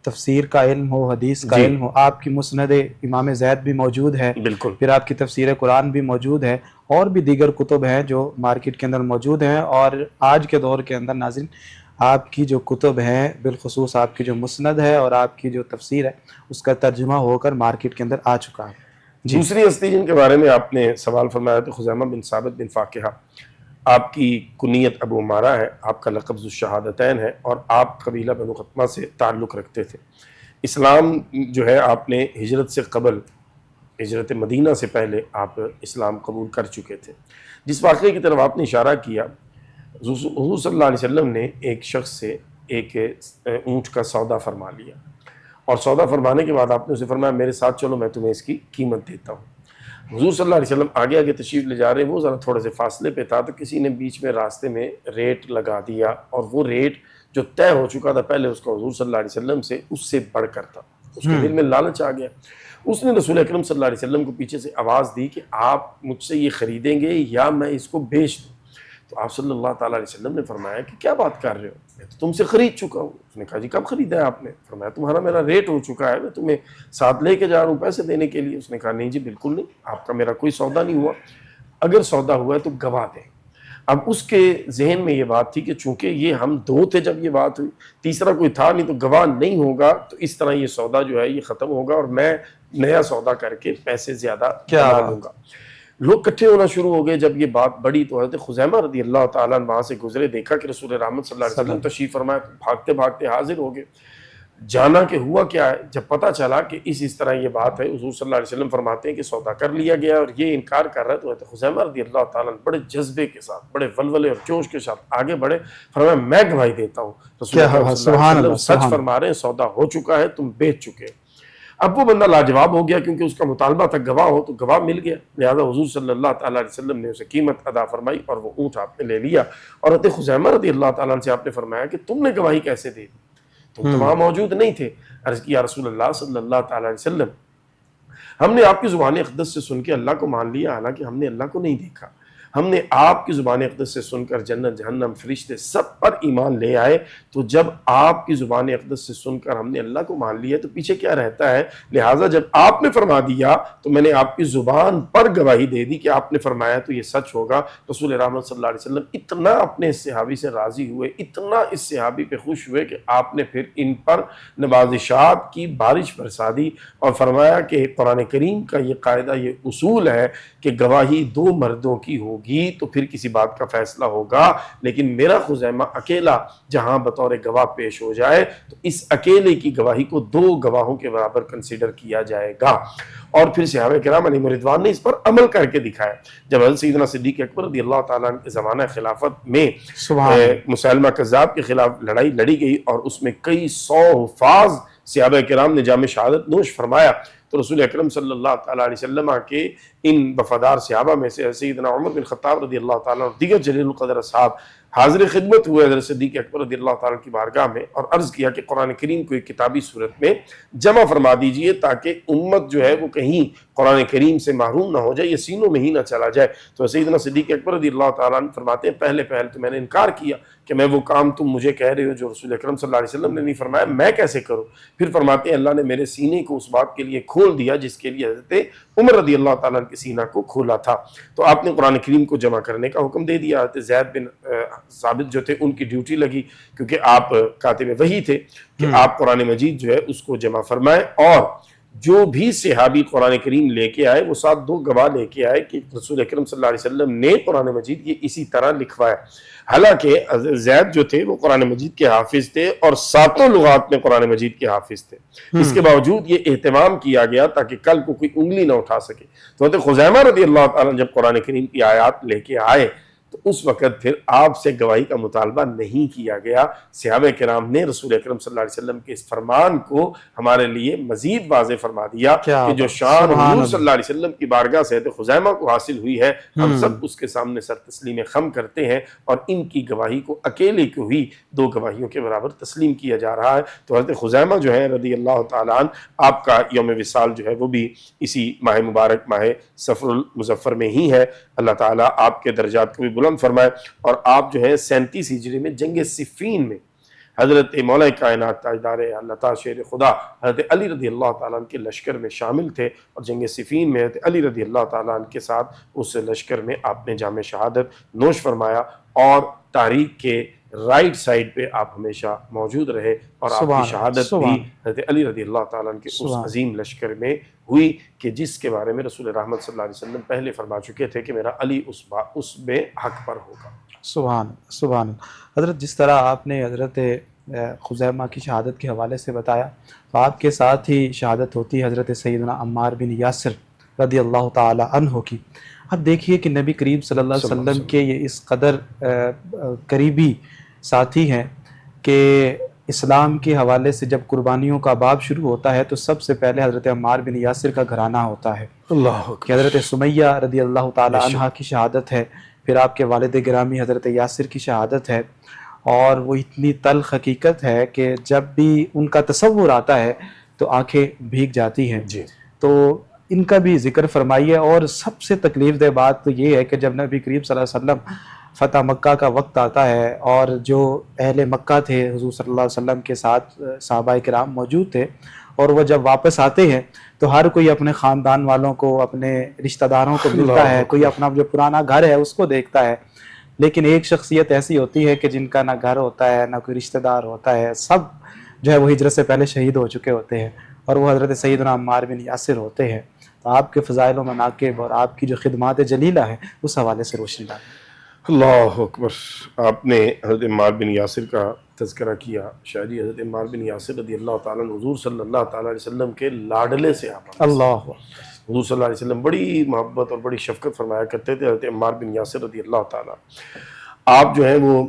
[SPEAKER 1] تفسیر کا علم ہو، حدیث کا علم ہو، آپ کی مسند امام زید بھی موجود ہے،
[SPEAKER 2] بالکل،
[SPEAKER 1] پھر آپ کی تفسیر قرآن بھی موجود ہے، اور بھی دیگر کتب ہیں جو مارکیٹ کے اندر موجود ہیں. اور آج کے دور کے اندر ناظرین آپ کی جو کتب ہیں، بالخصوص آپ کی جو مسند ہے اور آپ کی جو تفسیر ہے، اس کا ترجمہ ہو کر مارکیٹ کے اندر آ چکا ہے.
[SPEAKER 2] دوسری ہستی جن کے بارے میں آپ نے سوال فرمایا تو خزیمہ بن ثابت بن فاقہ، آپ کی کنیت ابو عمارہ ہے، آپ کا لقب ذو الشہادتین ہے، اور آپ قبیلہ بنو خطمہ سے تعلق رکھتے تھے. اسلام جو ہے آپ نے ہجرت سے قبل، ہجرت مدینہ سے پہلے آپ اسلام قبول کر چکے تھے. جس واقعے کی طرف آپ نے اشارہ کیا، حضور صلی اللہ علیہ وسلم نے ایک شخص سے ایک اونٹ کا سودا فرما لیا، اور سودا فرمانے کے بعد آپ نے اسے فرمایا میرے ساتھ چلو میں تمہیں اس کی قیمت دیتا ہوں. حضور صلی اللہ علیہ وسلم آگے آگے تشریف لے جا رہے ہیں، وہ ذرا تھوڑے سے فاصلے پہ تھا تو کسی نے بیچ میں راستے میں ریٹ لگا دیا، اور وہ ریٹ جو طے ہو چکا تھا پہلے اس کا حضور صلی اللہ علیہ وسلم سے، اس سے بڑھ کر تھا. اس کے دل میں لالچ آ گیا. اس نے رسول اکرم صلی اللہ علیہ وسلم کو پیچھے سے آواز دی کہ آپ مجھ سے یہ خریدیں گے یا میں اس کو بیچ دوں. تو آپ صلی اللہ تعالیٰ علیہ وسلم نے فرمایا کہ کیا بات کر رہے ہو، میں تو تم سے خرید چکا ہوں. اس نے کہا جی کب خریدا ہے آپ نے؟ فرمایا تمہارا میرا ریٹ ہو چکا ہے، میں تمہیں ساتھ لے کے جا رہا ہوں پیسے دینے کے لیے. اس نے کہا نہیں جی بالکل نہیں، آپ کا میرا کوئی سودا نہیں ہوا، اگر سودا ہوا ہے تو گواہ دیں. اب اس کے ذہن میں یہ بات تھی کہ چونکہ یہ ہم دو تھے جب یہ بات ہوئی، تیسرا کوئی تھا نہیں، تو گواہ نہیں ہوگا تو اس طرح یہ سودا جو ہے یہ ختم ہوگا اور میں نیا سودا کر کے پیسے زیادہ کما لوں گا. لوگ کٹھے ہونا شروع ہو گئے. جب یہ بات بڑی تو حضرت خزیمہ رضی اللہ تعالیٰ عنہ وہاں سے گزرے، دیکھا کہ رسول رحمت صلی اللہ علیہ وسلم تشریف فرمایا، بھاگتے بھاگتے حاضر ہو گئے. جانا کہ ہوا کیا ہے. جب پتہ چلا کہ اس طرح یہ بات ہے، حضور صلی اللہ علیہ وسلم فرماتے ہیں کہ سودا کر لیا گیا اور یہ انکار کر رہا ہے، تو حضرت خزیمہ رضی اللہ تعالیٰ عنہ بڑے جذبے کے ساتھ، بڑے ولولے اور جوش کے ساتھ آگے بڑھے. فرمایا میں گواہی دیتا ہوں رسول اللہ صلی اللہ علیہ وسلم سچ فرما رہے ہیں، سودا ہو چکا ہے، تم بیچ چکے. اب وہ بندہ لاجواب ہو گیا کیونکہ اس کا مطالبہ تھا گواہ ہو، تو گواہ مل گیا، لہٰذا حضور صلی اللہ تعالیٰ علیہ وسلم نے اسے قیمت ادا فرمائی اور وہ اونٹ آپ نے لے لیا۔ اور حضرت خزیمہ رضی اللہ تعالیٰ عنہ سے آپ نے فرمایا کہ تم نے گواہی کیسے دی؟ تم تو وہاں موجود نہیں تھے۔ عرض کی یا رسول اللہ صلی اللہ تعالیٰ علیہ وسلم، ہم نے آپ کی زبان اقدس سے سن کے اللہ کو مان لیا، حالانکہ ہم نے اللہ کو نہیں دیکھا۔ ہم نے آپ کی زبان اقدس سے سن کر جنت، جہنم، فرشتے سب پر ایمان لے آئے۔ تو جب آپ کی زبان اقدس سے سن کر ہم نے اللہ کو مان لیا تو پیچھے کیا رہتا ہے؟ لہٰذا جب آپ نے فرما دیا تو میں نے آپ کی زبان پر گواہی دے دی کہ آپ نے فرمایا تو یہ سچ ہوگا۔ رسول رحمت صلی اللہ علیہ وسلم اتنا اپنے اس صحابی سے راضی ہوئے، اتنا اس صحابی پہ خوش ہوئے کہ آپ نے پھر ان پر نوازشات کی بارش برسا دی اور فرمایا کہ قرآن کریم کا یہ قاعدہ، یہ اصول ہے کہ گواہی دو مردوں کی ہوگی تو پھر کسی بات کا فیصلہ ہوگا، لیکن میرا خزیمہ اکیلا جہاں بطور گواہ پیش ہو جائے تو اس اکیلے کی گواہی کو دو گواہوں کے برابر کنسیڈر کیا جائے گا۔ اور پھر صحابہ کرام علیہم رضوان نے اس پر عمل کر کے دکھایا۔ جب حضرت سیدنا صدیق اکبر رضی اللہ تعالیٰ عنہ کے زمانہ خلافت میں مسیلمہ کذاب کے خلاف لڑائی لڑی گئی اور اس میں کئی سو حفاظ صحابہ کرام نے جام شہادت نوش فرمایا، تو رسول اکرم صلی اللہ تعالیٰ علیہ وسلم کے ان وفادار صحابہ میں سے سیدنا عمر بن خطاب رضی اللہ تعالیٰ عنہ دیگر جلیل القدر اصحاب حاضر خدمت ہوئے حضرت صدیق اکبر رضی اللہ تعالیٰ کی بارگاہ میں اور عرض کیا کہ قرآن کریم کو ایک کتابی صورت میں جمع فرما دیجئے تاکہ امت جو ہے وہ کہیں قرآن کریم سے محروم نہ ہو جائے، یہ سینوں میں ہی نہ چلا جائے۔ تو سیدنا صدیق اکبر رضی اللہ تعالیٰ عنہ فرماتے ہیں پہلے تو میں نے انکار کیا کہ میں وہ کام تم مجھے کہہ رہے ہو جو رسول اکرم صلی اللہ علیہ وسلم نے نہیں فرمایا، میں کیسے کروں؟ پھر فرماتے ہیں اللہ نے میرے سینے کو اس بات کے لیے کھول دیا جس کے لیے حضرت عمر رضی اللہ تعالیٰ عنہ کے سینہ کو کھولا تھا۔ تو آپ نے قرآن کریم کو جمع کرنے کا حکم دے دیا۔ حضرت زید بن ثابت جو تھے ان کی ڈیوٹی لگی کیونکہ آپ کاتب وحی تھے کہ آپ قرآن مجید جو ہے اس کو جمع فرمائیں، اور جو بھی صحابی قرآن کریم لے کے آئے وہ ساتھ دو گواہ لے کے آئے کہ رسول اکرم صلی اللہ علیہ وسلم نے قرآن مجید یہ اسی طرح لکھوایا۔ حالانکہ زید جو تھے وہ قرآن مجید کے حافظ تھے اور ساتوں لغات میں قرآن مجید کے حافظ تھے، اس کے باوجود یہ اہتمام کیا گیا تاکہ کل کو کوئی انگلی نہ اٹھا سکے۔ تو حضرت خزیمہ رضی اللہ تعالیٰ جب قرآن کریم کی آیات لے کے آئے تو اس وقت پھر آپ سے گواہی کا مطالبہ نہیں کیا گیا۔ صحابہ کرام نے رسول اکرم صلی اللہ علیہ وسلم کے اس فرمان کو ہمارے لیے مزید واضح فرما دیا کہ جو شان حضور صلی اللہ علیہ وسلم کی بارگاہ سے حضرت خزیمہ کو حاصل ہوئی ہے، ہم سب اس کے سامنے سر تسلیم خم کرتے ہیں اور ان کی گواہی کو اکیلے کو ہی دو گواہیوں کے برابر تسلیم کیا جا رہا ہے۔ تو حضرت خزیمہ جو ہے رضی اللہ تعالیٰ عنہ، آپ کا یوم وصال جو ہے وہ بھی اسی ماہ مبارک ماہ صفر المظفر میں ہی ہے۔ اللہ تعالیٰ آپ کے درجات کو بھی بلند فرمائے، اور آپ جو ہے 37 ہجری میں جنگ صفین میں حضرت مولا کائنات تاجدار اللہ تعالیٰ شیر خدا حضرت علی رضی اللہ تعالیٰ عنہ کے لشکر میں شامل تھے، اور جنگ صفین میں حضرت علی رضی اللہ تعالیٰ عنہ کے ساتھ اس لشکر میں آپ نے جام شہادت نوش فرمایا، اور تاریخ کے رائٹ سائڈ پہ آپ ہمیشہ موجود رہے، اور آپ کی شہادت بھی حضرت علی رضی اللہ تعالیٰ عنہ کے اس عظیم لشکر میں ہوئی کہ جس کے بارے میں رسول رحمت صلی اللہ علیہ وسلم پہلے فرما چکے تھے کہ میرا علی اس میں حق پر ہوگا۔
[SPEAKER 1] سبحان حضرت، جس طرح آپ نے حضرت خزیمہ کی شہادت کے حوالے سے بتایا، تو آپ کے ساتھ ہی شہادت ہوتی ہے حضرت سیدنا عمار بن یاسر رضی اللہ تعالی عنہ کی۔ اب دیکھیے کہ نبی کریم صلی اللہ علیہ وسلم کے یہ اس قدر قریبی ساتھی ہیں کہ اسلام کے حوالے سے جب قربانیوں کا باب شروع ہوتا ہے تو سب سے پہلے حضرت عمار بن یاسر کا گھرانہ ہوتا ہے کہ حضرت سمیہ رضی اللہ تعالی عنہ کی شہادت ہے، پھر آپ کے والد گرامی حضرت یاسر کی شہادت ہے، اور وہ اتنی تلخ حقیقت ہے کہ جب بھی ان کا تصور آتا ہے تو آنکھیں بھیگ جاتی ہیں۔ تو ان کا بھی ذکر فرمائیے۔ اور سب سے تکلیف دہ بات تو یہ ہے کہ جب نبی کریم صلی اللہ علیہ وسلم فتح مکہ کا وقت آتا ہے اور جو اہل مکہ تھے حضور صلی اللہ علیہ وسلم کے ساتھ صحابہ کرام موجود تھے، اور وہ جب واپس آتے ہیں تو ہر کوئی اپنے خاندان والوں کو، اپنے رشتہ داروں کو ملتا ہے، کوئی اپنا جو پرانا گھر ہے اس کو دیکھتا ہے، لیکن ایک شخصیت ایسی ہوتی ہے کہ جن کا نہ گھر ہوتا ہے نہ کوئی رشتہ دار ہوتا ہے، سب جو ہے وہ ہجرت سے پہلے شہید ہو چکے ہوتے ہیں، اور وہ حضرت سیدنا عمار بن یاسر ہوتے ہیں۔ تو آپ کے فضائل و مناقب اور آپ کی جو خدمات جلیلہ ہیں اس حوالے سے روشنی ڈالیں۔
[SPEAKER 2] اللہ اکبر، آپ نے حضرت عمار بن یاسر کا تذکرہ کیا۔ شاعری حضرت عمار بن یاسر رضی اللہ تعالیٰ عنہ حضور صلی اللہ تعالیٰ علیہ وسلم کے لاڈلے سے
[SPEAKER 1] اللہ
[SPEAKER 2] حضور صلی اللہ علیہ وسلم بڑی محبت اور بڑی شفقت فرمایا کرتے تھے۔ حضرت عمار بن یاسر رضی اللہ تعالیٰ آپ جو ہیں وہ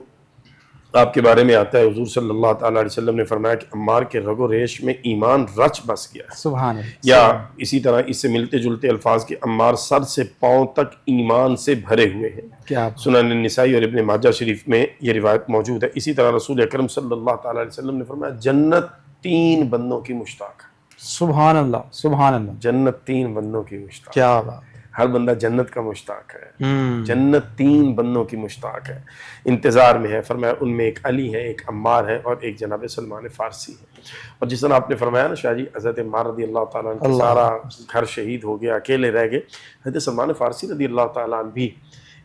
[SPEAKER 2] آپ کے بارے میں آتا ہے حضور صلی اللہ تعالیٰ علیہ وسلم نے فرمایا کہ عمار کے رگ و ریش میں ایمان رچ بس گیا ہے.
[SPEAKER 1] سبحان اللہ.
[SPEAKER 2] یا اسی طرح اس سے ملتے جلتے الفاظ کے عمار سر سے پاؤں تک ایمان سے بھرے ہوئے ہیں.
[SPEAKER 1] کیا
[SPEAKER 2] سنن النسائی اور ابن ماجہ شریف میں یہ روایت موجود ہے. اسی طرح رسول اکرم صلی اللہ تعالیٰ علیہ وسلم نے فرمایا جنت 3 بندوں کی مشتاق ہے.
[SPEAKER 1] سبحان اللہ سبحان اللہ.
[SPEAKER 2] جنت 3 بندوں کی مشتاق.
[SPEAKER 1] کیا بات.
[SPEAKER 2] ہر بندہ جنت کا مشتاق ہے. جنت 3 بندوں کی مشتاق ہے، انتظار میں ہے. فرمایا ان میں ایک علی ہے، ایک عمار ہے اور ایک جناب سلمان فارسی ہے. اور جس طرح آپ نے فرمایا نا شاہ جی، حضرت عمار رضی اللہ تعالیٰ عنہ سارا گھر شہید ہو گیا، اکیلے رہ گئے. حضرت سلمان فارسی رضی اللہ تعالیٰ عنہ بھی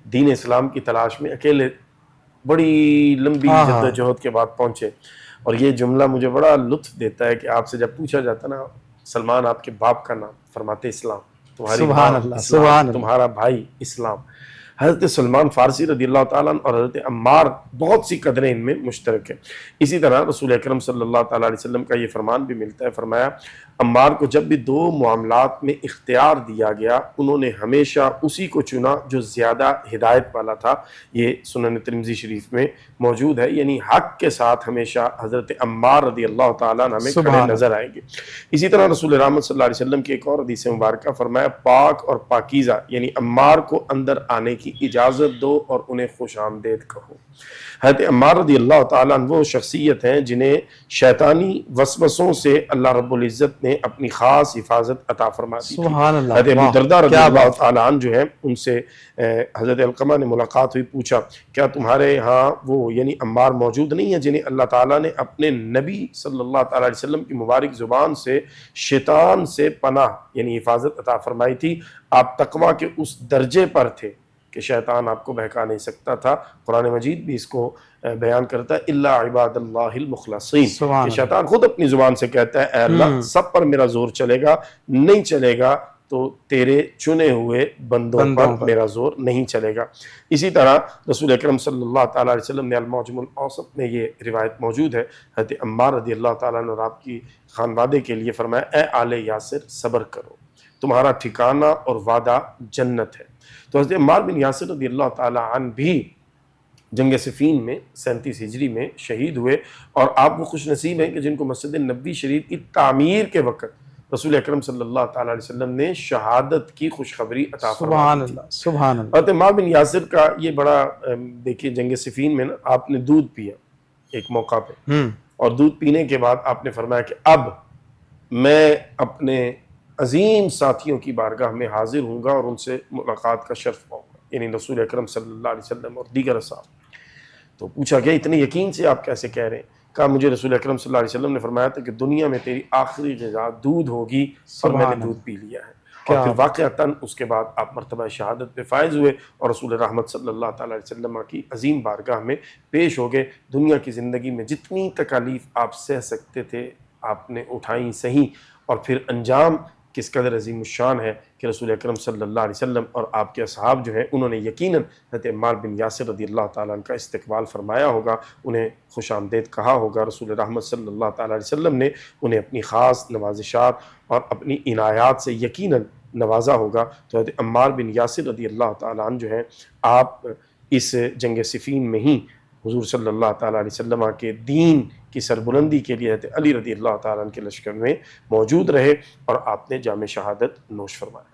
[SPEAKER 2] دین اسلام کی تلاش میں اکیلے بڑی لمبی جدوجہد کے بعد پہنچے. اور یہ جملہ مجھے بڑا لطف دیتا ہے کہ آپ سے جب پوچھا جاتا نا سلمان آپ کے باپ کا نام، فرماتے اسلام. تمہاری
[SPEAKER 1] سبحان
[SPEAKER 2] ماں
[SPEAKER 1] اللہ
[SPEAKER 2] اسلام،
[SPEAKER 1] سبحان اللہ.
[SPEAKER 2] تمہارا بھائی اسلام. حضرت سلمان فارسی رضی اللہ تعالیٰ عنہ اور حضرت عمار بہت سی قدریں ان میں مشترک ہیں. اسی طرح رسول اکرم صلی اللہ تعالیٰ علیہ وسلم کا یہ فرمان بھی ملتا ہے. فرمایا عمار کو جب بھی 2 معاملات میں اختیار دیا گیا انہوں نے ہمیشہ اسی کو چنا جو زیادہ ہدایت والا تھا. یہ سنن ترمذی شریف میں موجود ہے. یعنی حق کے ساتھ ہمیشہ حضرت عمار رضی اللہ تعالیٰ عنہ ہمیں کھڑے نظر آئیں گے. اسی طرح رسول رحمت صلی اللہ علیہ وسلم کی ایک اور حدیث مبارکہ فرمایا پاک اور پاکیزہ یعنی عمار کو اندر آنے کی اجازت دو اور انہیں خوش آمدید کہو. حضرت عمار رضی اللہ تعالیٰ عنہ وہ شخصیت ہیں جنہیں شیطانی وسوسوں سے اللہ رب العزت نے اپنی خاص حفاظت عطا فرما دی تھی.
[SPEAKER 1] سبحان اللہ.
[SPEAKER 2] حضرت ابو درداء رضی اللہ تعالیٰ عنہ جو ہے ان سے حضرت علقمہ نے ملاقات ہوئی، پوچھا کیا تمہارے ہاں وہ یعنی عمار موجود نہیں ہے جنہیں اللہ تعالیٰ نے اپنے نبی صلی اللہ تعالیٰ علیہ وسلم کی مبارک زبان سے شیطان سے پناہ یعنی حفاظت عطا فرمائی تھی. آپ تقویٰ کے اس درجے پر تھے کہ شیطان آپ کو بہکا نہیں سکتا تھا. قرآن مجید بھی اس کو بیان کرتا ہے الا عباد اللہ المخلصین، کہ شیطان خود اپنی زبان سے کہتا ہے اے اللہ سب پر میرا زور چلے گا، نہیں چلے گا تو تیرے چنے ہوئے بندوں پر میرا زور نہیں چلے گا. اسی طرح رسول اکرم صلی اللہ تعالیٰ علیہ وسلم نے المعجم الاوسط میں یہ روایت موجود ہے. حضرت عمار رضی اللہ تعالیٰ عنہ اور آپ کی خانوادے کے لیے فرمایا اے آل یاسر صبر کرو، تمہارا ٹھکانہ اور وعدہ جنت ہے. تو حضرت عمار بن یاسر رضی اللہ تعالیٰ عنہ بھی جنگ صفین میں 37 ہجری میں شہید ہوئے. اور آپ وہ خوش نصیب ہیں کہ جن کو مسجد نبوی شریف کی تعمیر کے وقت رسول اکرم صلی اللہ تعالیٰ علیہ وسلم نے شہادت کی خوشخبری عطا فرمائی تھی.
[SPEAKER 1] سبحان اللہ.
[SPEAKER 2] حضرت عمار بن یاسر کا یہ بڑا دیکھیے جنگ صفین میں نا آپ نے دودھ پیا ایک موقع پہ، اور دودھ پینے کے بعد آپ نے فرمایا کہ اب میں اپنے عظیم ساتھیوں کی بارگاہ میں حاضر ہوں گا اور ان سے ملاقات کا شرف پاؤں گا، یعنی رسول اکرم صلی اللہ علیہ وسلم اور دیگر اصحاب. تو پوچھا گیا اتنے یقین سے آپ کیسے کہہ رہے ہیں؟ کہا مجھے رسول اکرم صلی اللہ علیہ وسلم نے فرمایا تھا کہ دنیا میں تیری آخری غذا دودھ ہوگی اور میں نے دودھ پی لیا ہے. اور پھر واقعتاً اس کے بعد آپ مرتبہ شہادت پہ فائز ہوئے اور رسول رحمت صلی اللہ تعالیٰ علیہ وسلم کی عظیم بارگاہ میں پیش ہو گئے. دنیا کی زندگی میں جتنی تکالیف آپ سہ سکتے تھے آپ نے اٹھائیں صحیح، اور پھر انجام کس قدر عظیم الشان ہے کہ رسول اکرم صلی اللہ علیہ وسلم اور آپ کے اصحاب جو ہیں انہوں نے یقیناً حضرت عمار بن یاسر رضی اللہ تعالیٰ عنہ کا استقبال فرمایا ہوگا، انہیں خوش آمدید کہا ہوگا. رسول رحمت صلی اللہ تعالیٰ علیہ وسلم نے انہیں اپنی خاص نوازشات اور اپنی عنایات سے یقیناً نوازا ہوگا. تو حضرت عمار بن یاسر رضی اللہ تعالیٰ عنہ جو ہیں آپ اس جنگ صفین میں ہی حضور صلی اللہ تعالیٰ علیہ وسلم کے دین کی سربلندی کے لیے حضرت علی رضی اللہ تعالیٰ عنہ کے لشکر میں موجود رہے اور آپ نے جام شہادت نوش فرمایا.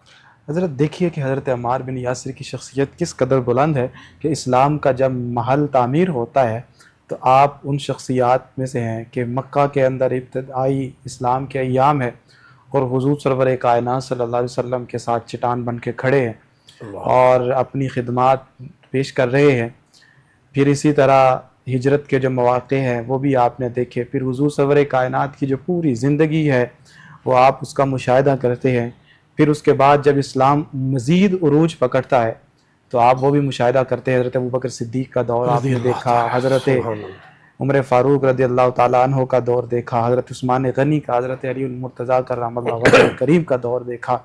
[SPEAKER 1] حضرت دیکھیے کہ حضرت عمار بن یاسر کی شخصیت کس قدر بلند ہے کہ اسلام کا جب محل تعمیر ہوتا ہے تو آپ ان شخصیات میں سے ہیں کہ مکہ کے اندر ابتدائی اسلام کے ایام ہے اور حضور سرور کائنات صلی اللہ علیہ وسلم کے ساتھ چٹان بن کے کھڑے ہیں اور اپنی خدمات پیش کر رہے ہیں. پھر اسی طرح ہجرت کے جو مواقع ہیں وہ بھی آپ نے دیکھے. پھر حضور سرور کائنات کی جو پوری زندگی ہے وہ آپ اس کا مشاہدہ کرتے ہیں. پھر اس کے بعد جب اسلام مزید عروج پکڑتا ہے تو آپ وہ بھی مشاہدہ کرتے ہیں. حضرت ابوبکر صدیق کا دور آپ نے دیکھا، حضرت عمر فاروق رضی اللہ تعالیٰ عنہ کا دور دیکھا، حضرت عثمان غنی کا، حضرت علی المرتضیٰ کرم اللہ وجہہ کریم کا دور دیکھا.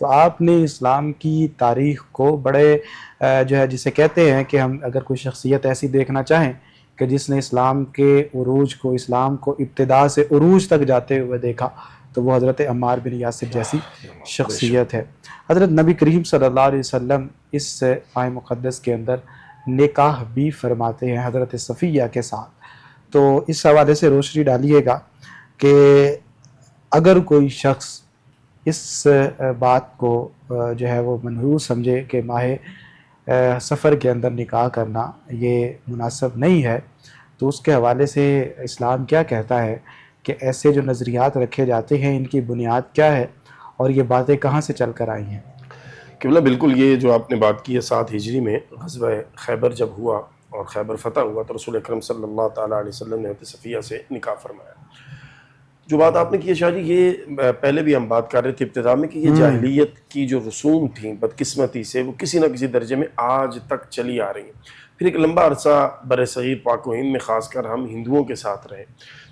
[SPEAKER 1] تو آپ نے اسلام کی تاریخ کو بڑے جو ہے جسے کہتے ہیں کہ ہم اگر کوئی شخصیت ایسی دیکھنا چاہیں کہ جس نے اسلام کے عروج کو، اسلام کو ابتدا سے عروج تک جاتے ہوئے دیکھا تو وہ حضرت عمار بن یاسر جیسی شخصیت ہے. حضرت نبی کریم صلی اللہ علیہ وسلم اس آیہ مقدس کے اندر نکاح بھی فرماتے ہیں حضرت صفیہ کے ساتھ۔ تو اس حوالے سے روشنی ڈالیے گا کہ اگر کوئی شخص اس بات کو جو ہے وہ منحوس سمجھے کہ ماہ سفر کے اندر نکاح کرنا یہ مناسب نہیں ہے، تو اس کے حوالے سے اسلام کیا کہتا ہے کہ ایسے جو نظریات رکھے جاتے ہیں ان کی بنیاد کیا ہے اور یہ باتیں کہاں سے چل کر آئی ہیں؟
[SPEAKER 2] قبلہ بالکل یہ جو آپ نے بات کی ہے 7 ہجری میں غزوہ خیبر جب ہوا اور خیبر فتح ہوا تو رسول اکرم صلی اللہ تعالیٰ علیہ وسلم نے حضرت صفیہ سے نکاح فرمایا۔ جو بات آپ نے کی ہے شاہ جی، یہ پہلے بھی ہم بات کر رہے تھے ابتدا میں کہ یہ جاہلیت کی جو رسوم تھیں بدقسمتی سے وہ کسی نہ کسی درجے میں آج تک چلی آ رہی ہیں۔ پھر ایک لمبا عرصہ بر صغیر پاک و ہند میں خاص کر ہم ہندوؤں کے ساتھ رہے،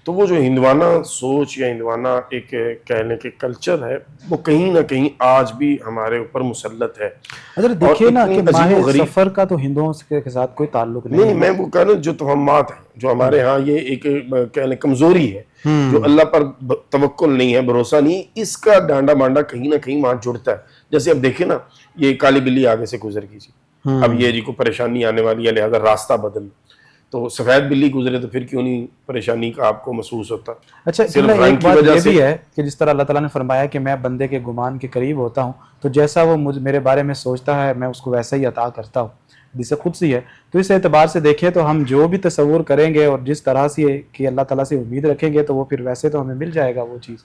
[SPEAKER 2] تو وہ جو ہندوانہ سوچ یا ہندوانہ ایک کہنے کے کلچر ہے وہ کہیں نہ کہیں آج بھی ہمارے اوپر مسلط ہے۔
[SPEAKER 1] حضرت دیکھیے نا کہ ماہ سفر کا تو ہندوؤں کے ساتھ کوئی تعلق نہیں ہے۔
[SPEAKER 2] نہیں، میں وہ کہہ رہا ہوں جو توہمات ہیں جو ہمارے ہاں یہ ایک کہنے کمزوری ہے، جو اللہ پر توکل نہیں ہے، بھروسہ نہیں، اس کا ڈانڈا مانڈا کہیں نہ کہیں وہاں جڑتا ہے۔ جیسے اب دیکھیں نا، یہ کالی بلی آگے سے گزر گئی جی، اب یہ جی کو پریشانی آنے والی ہے لہذا راستہ بدل، تو سفید بلی گزرے تو پھر کیوں نہیں پریشانی کا آپ کو محسوس ہوتا؟
[SPEAKER 1] اچھا، ایک بات یہ بھی ہے کہ جس طرح اللہ تعالیٰ نے فرمایا کہ میں بندے کے گمان کے قریب ہوتا ہوں، تو جیسا وہ میرے بارے میں سوچتا ہے میں اس کو ویسا ہی عطا کرتا ہوں، جسے قدسی ہے۔ تو اس اعتبار سے دیکھیں تو ہم جو بھی تصور کریں گے اور جس طرح سے کہ اللہ تعالیٰ سے امید رکھیں گے تو وہ پھر ویسے تو ہمیں مل جائے گا وہ چیز،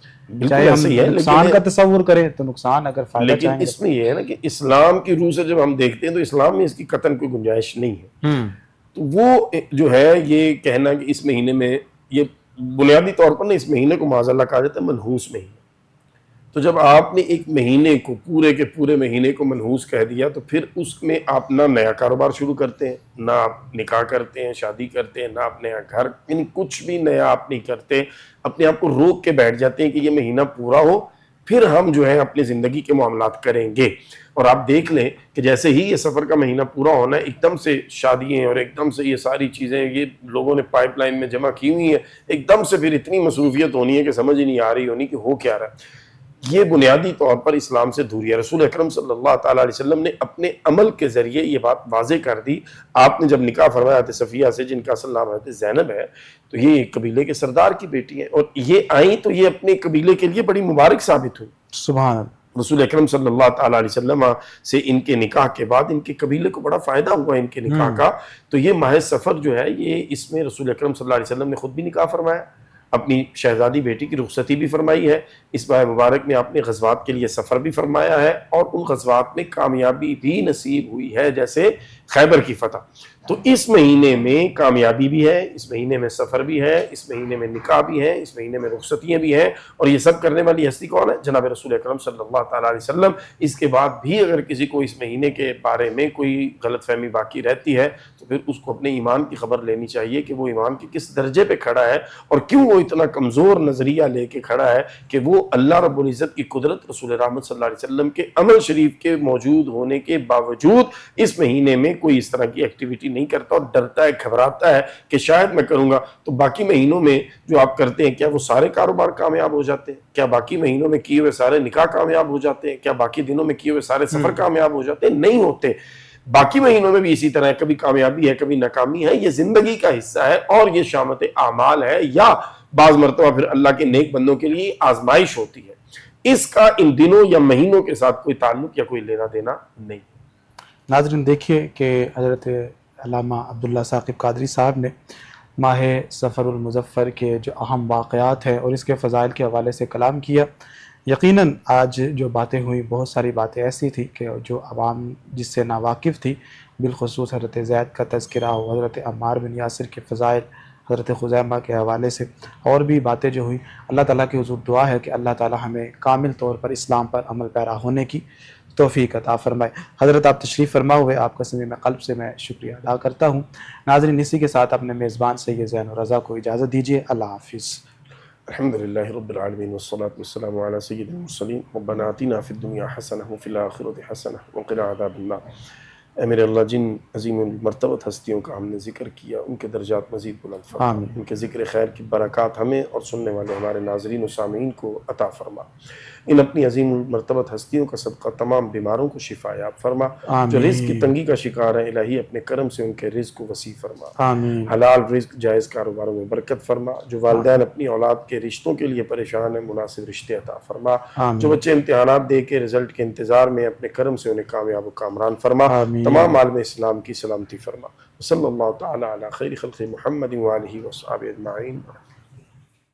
[SPEAKER 1] چاہے ہم نقصان کا تصور کریں تو نقصان، اگر فائدہ چاہیں۔
[SPEAKER 2] لیکن اس میں یہ ہے نا کہ اسلام کی روح سے جب ہم دیکھتے ہیں تو اسلام میں اس کی قطعاً کوئی گنجائش نہیں ہے۔ تو وہ جو ہے یہ کہنا کہ اس مہینے میں، یہ بنیادی طور پر نا اس مہینے کو معاذ اللہ کہا جاتا ہے منحوس مہینے۔ تو جب آپ نے ایک مہینے کو پورے کے پورے مہینے کو منحوس کہہ دیا تو پھر اس میں آپ نہ نیا کاروبار شروع کرتے ہیں، نہ آپ نکاح کرتے ہیں، شادی کرتے ہیں، نہ آپ نیا گھر، یعنی کچھ بھی نیا آپ نہیں کرتے، اپنے آپ کو روک کے بیٹھ جاتے ہیں کہ یہ مہینہ پورا ہو پھر ہم جو ہے اپنی زندگی کے معاملات کریں گے۔ اور آپ دیکھ لیں کہ جیسے ہی یہ سفر کا مہینہ پورا ہونا ہے ایک دم سے شادیاں اور ایک دم سے یہ ساری چیزیں یہ لوگوں نے پائپ لائن میں جمع کی ہوئی ہیں، ایک دم سے پھر اتنی مصروفیت ہونی ہے کہ سمجھ ہی نہیں آ رہی ہونی کہ ہو کیا رہا ہے۔ یہ بنیادی طور پر اسلام سے دوری ہے۔ رسول اکرم صلی اللہ تعالیٰ علیہ وسلم نے اپنے عمل کے ذریعے یہ بات واضح کر دی۔ آپ نے جب نکاح فرمایا حضرت صفیہ سے، جن کا اصل نام حضرت زینب ہے، تو یہ ایک قبیلے کے سردار کی بیٹی ہیں اور یہ آئیں تو یہ اپنے قبیلے کے لیے بڑی مبارک ثابت ہوئی۔
[SPEAKER 1] سبحان اللہ۔
[SPEAKER 2] رسول اکرم صلی اللہ تعالیٰ علیہ وسلم سے ان کے نکاح کے بعد ان کے قبیلے کو بڑا فائدہ ہوا ان کے نکاح کا۔ تو یہ ماہ سفر جو ہے یہ اس میں رسول اکرم صلی اللہ علیہ وسلم نے خود بھی نکاح فرمایا، اپنی شہزادی بیٹی کی رخصتی بھی فرمائی ہے۔ اس ماہ مبارک میں آپ نے غزوات کے لیے سفر بھی فرمایا ہے اور ان غزوات میں کامیابی بھی نصیب ہوئی ہے، جیسے خیبر کی فتح۔ تو اس مہینے میں کامیابی بھی ہے، اس مہینے میں سفر بھی ہے، اس مہینے میں نکاح بھی ہے، اس مہینے میں رخصتیاں بھی ہیں، اور یہ سب کرنے والی ہستی کون ہے؟ جناب رسول اکرم صلی اللہ تعالیٰ علیہ وسلم۔ اس کے بعد بھی اگر کسی کو اس مہینے کے بارے میں کوئی غلط فہمی باقی رہتی ہے تو پھر اس کو اپنے ایمان کی خبر لینی چاہیے کہ وہ ایمان کے کس درجے پہ کھڑا ہے اور کیوں وہ اتنا کمزور نظریہ لے کے کھڑا ہے کہ وہ اللہ رب العزت کی قدرت، رسول رحمت صلی اللہ علیہ وسلم کے عمل شریف کے موجود ہونے کے باوجود اس مہینے میں کوئی اس طرح کی ایکٹیویٹی نہیں کرتا اور ڈرتا ہے، گھبراتا ہے کہ شاید میں کروں گا تو باقی مہینوں میں جو آپ کرتے ہیں کیا وہ سارے کاروبار کامیاب ہو جاتے ہیں؟ کیا باقی مہینوں میں کیے ہوئے سارے نکاح کامیاب ہو جاتے ہیں؟ کیا باقی دنوں میں کیے ہوئے سارے سفر کامیاب ہو جاتے ہیں؟ نہیں ہوتے۔ باقی مہینوں میں بھی اسی طرح ہے، کبھی کامیابی ہے کبھی ناکامی ہے، یہ زندگی کا حصہ ہے اور یہ شامت اعمال ہے، یا بعض مرتبہ پھر اللہ کے نیک بندوں کے لیے آزمائش ہوتی ہے۔ اس کا ان دنوں یا مہینوں کے ساتھ کوئی تعلق یا کوئی لینا دینا نہیں۔
[SPEAKER 1] ناظرین دیکھیے کہ حضرت علامہ عبداللہ ثاقب قادری صاحب نے ماہ سفر المظفر کے جو اہم واقعات ہیں اور اس کے فضائل کے حوالے سے کلام کیا۔ یقیناً آج جو باتیں ہوئیں بہت ساری باتیں ایسی تھی کہ جو عوام جس سے ناواقف تھی، بالخصوص حضرت زید کا تذکرہ ہو، حضرت عمار بن یاسر کے فضائل، حضرت خزیمہ کے حوالے سے اور بھی باتیں جو ہوئیں، اللہ تعالیٰ کی حضور دعا ہے کہ اللہ تعالیٰ ہمیں کامل طور پر اسلام پر عمل پیرا ہونے کی توفیق عطا فرمائے۔ حضرت آپ تشریف فرما ہوئے، آپ کا سمیع قلب سے میں شکریہ ادا کرتا ہوں۔ ناظرین اسی کے ساتھ اپنے میزبان سید زین الرضا کو اجازت دیجیے۔ اللہ حافظ۔
[SPEAKER 2] الحمدللہ رب العالمین والصلاة والسلام علی سید المرسلین ربنا آتنا فی الدنیا حسنہ وفی الآخرۃ حسنہ وقنا عذاب النار۔ اے میرے اللہ جن عظیم المرتبت ہستیوں کا ہم نے ذکر کیا ان کے درجات مزید بلند فرما،
[SPEAKER 1] آمین۔
[SPEAKER 2] ان کے ذکر خیر کی برکات ہمیں اور سننے والے ہمارے ناظرین و سامعین کو عطا فرما، ان اپنی عظیم المرتبت ہستیوں کا صدقہ تمام بیماروں کو شفا یاب فرما، جو رزق کی
[SPEAKER 1] آمین
[SPEAKER 2] تنگی کا شکار ہیں الہی اپنے کرم سے ان کے رزق کو وسیع فرما،
[SPEAKER 1] آمین
[SPEAKER 2] حلال رزق جائز کاروباروں میں برکت فرما، جو والدین اپنی اولاد کے رشتوں کے لیے پریشان ہیں مناسب رشتے عطا فرما، جو
[SPEAKER 1] آمین
[SPEAKER 2] بچے امتحانات دے کے رزلٹ کے انتظار میں اپنے کرم سے انہیں کامیاب و کامران فرما،
[SPEAKER 1] آمین
[SPEAKER 2] تمام عالم اسلام کی سلامتی فرما، صلی اللہ تعالی علی خیر خلق محمد وآلہ وصحبہ اجمعین۔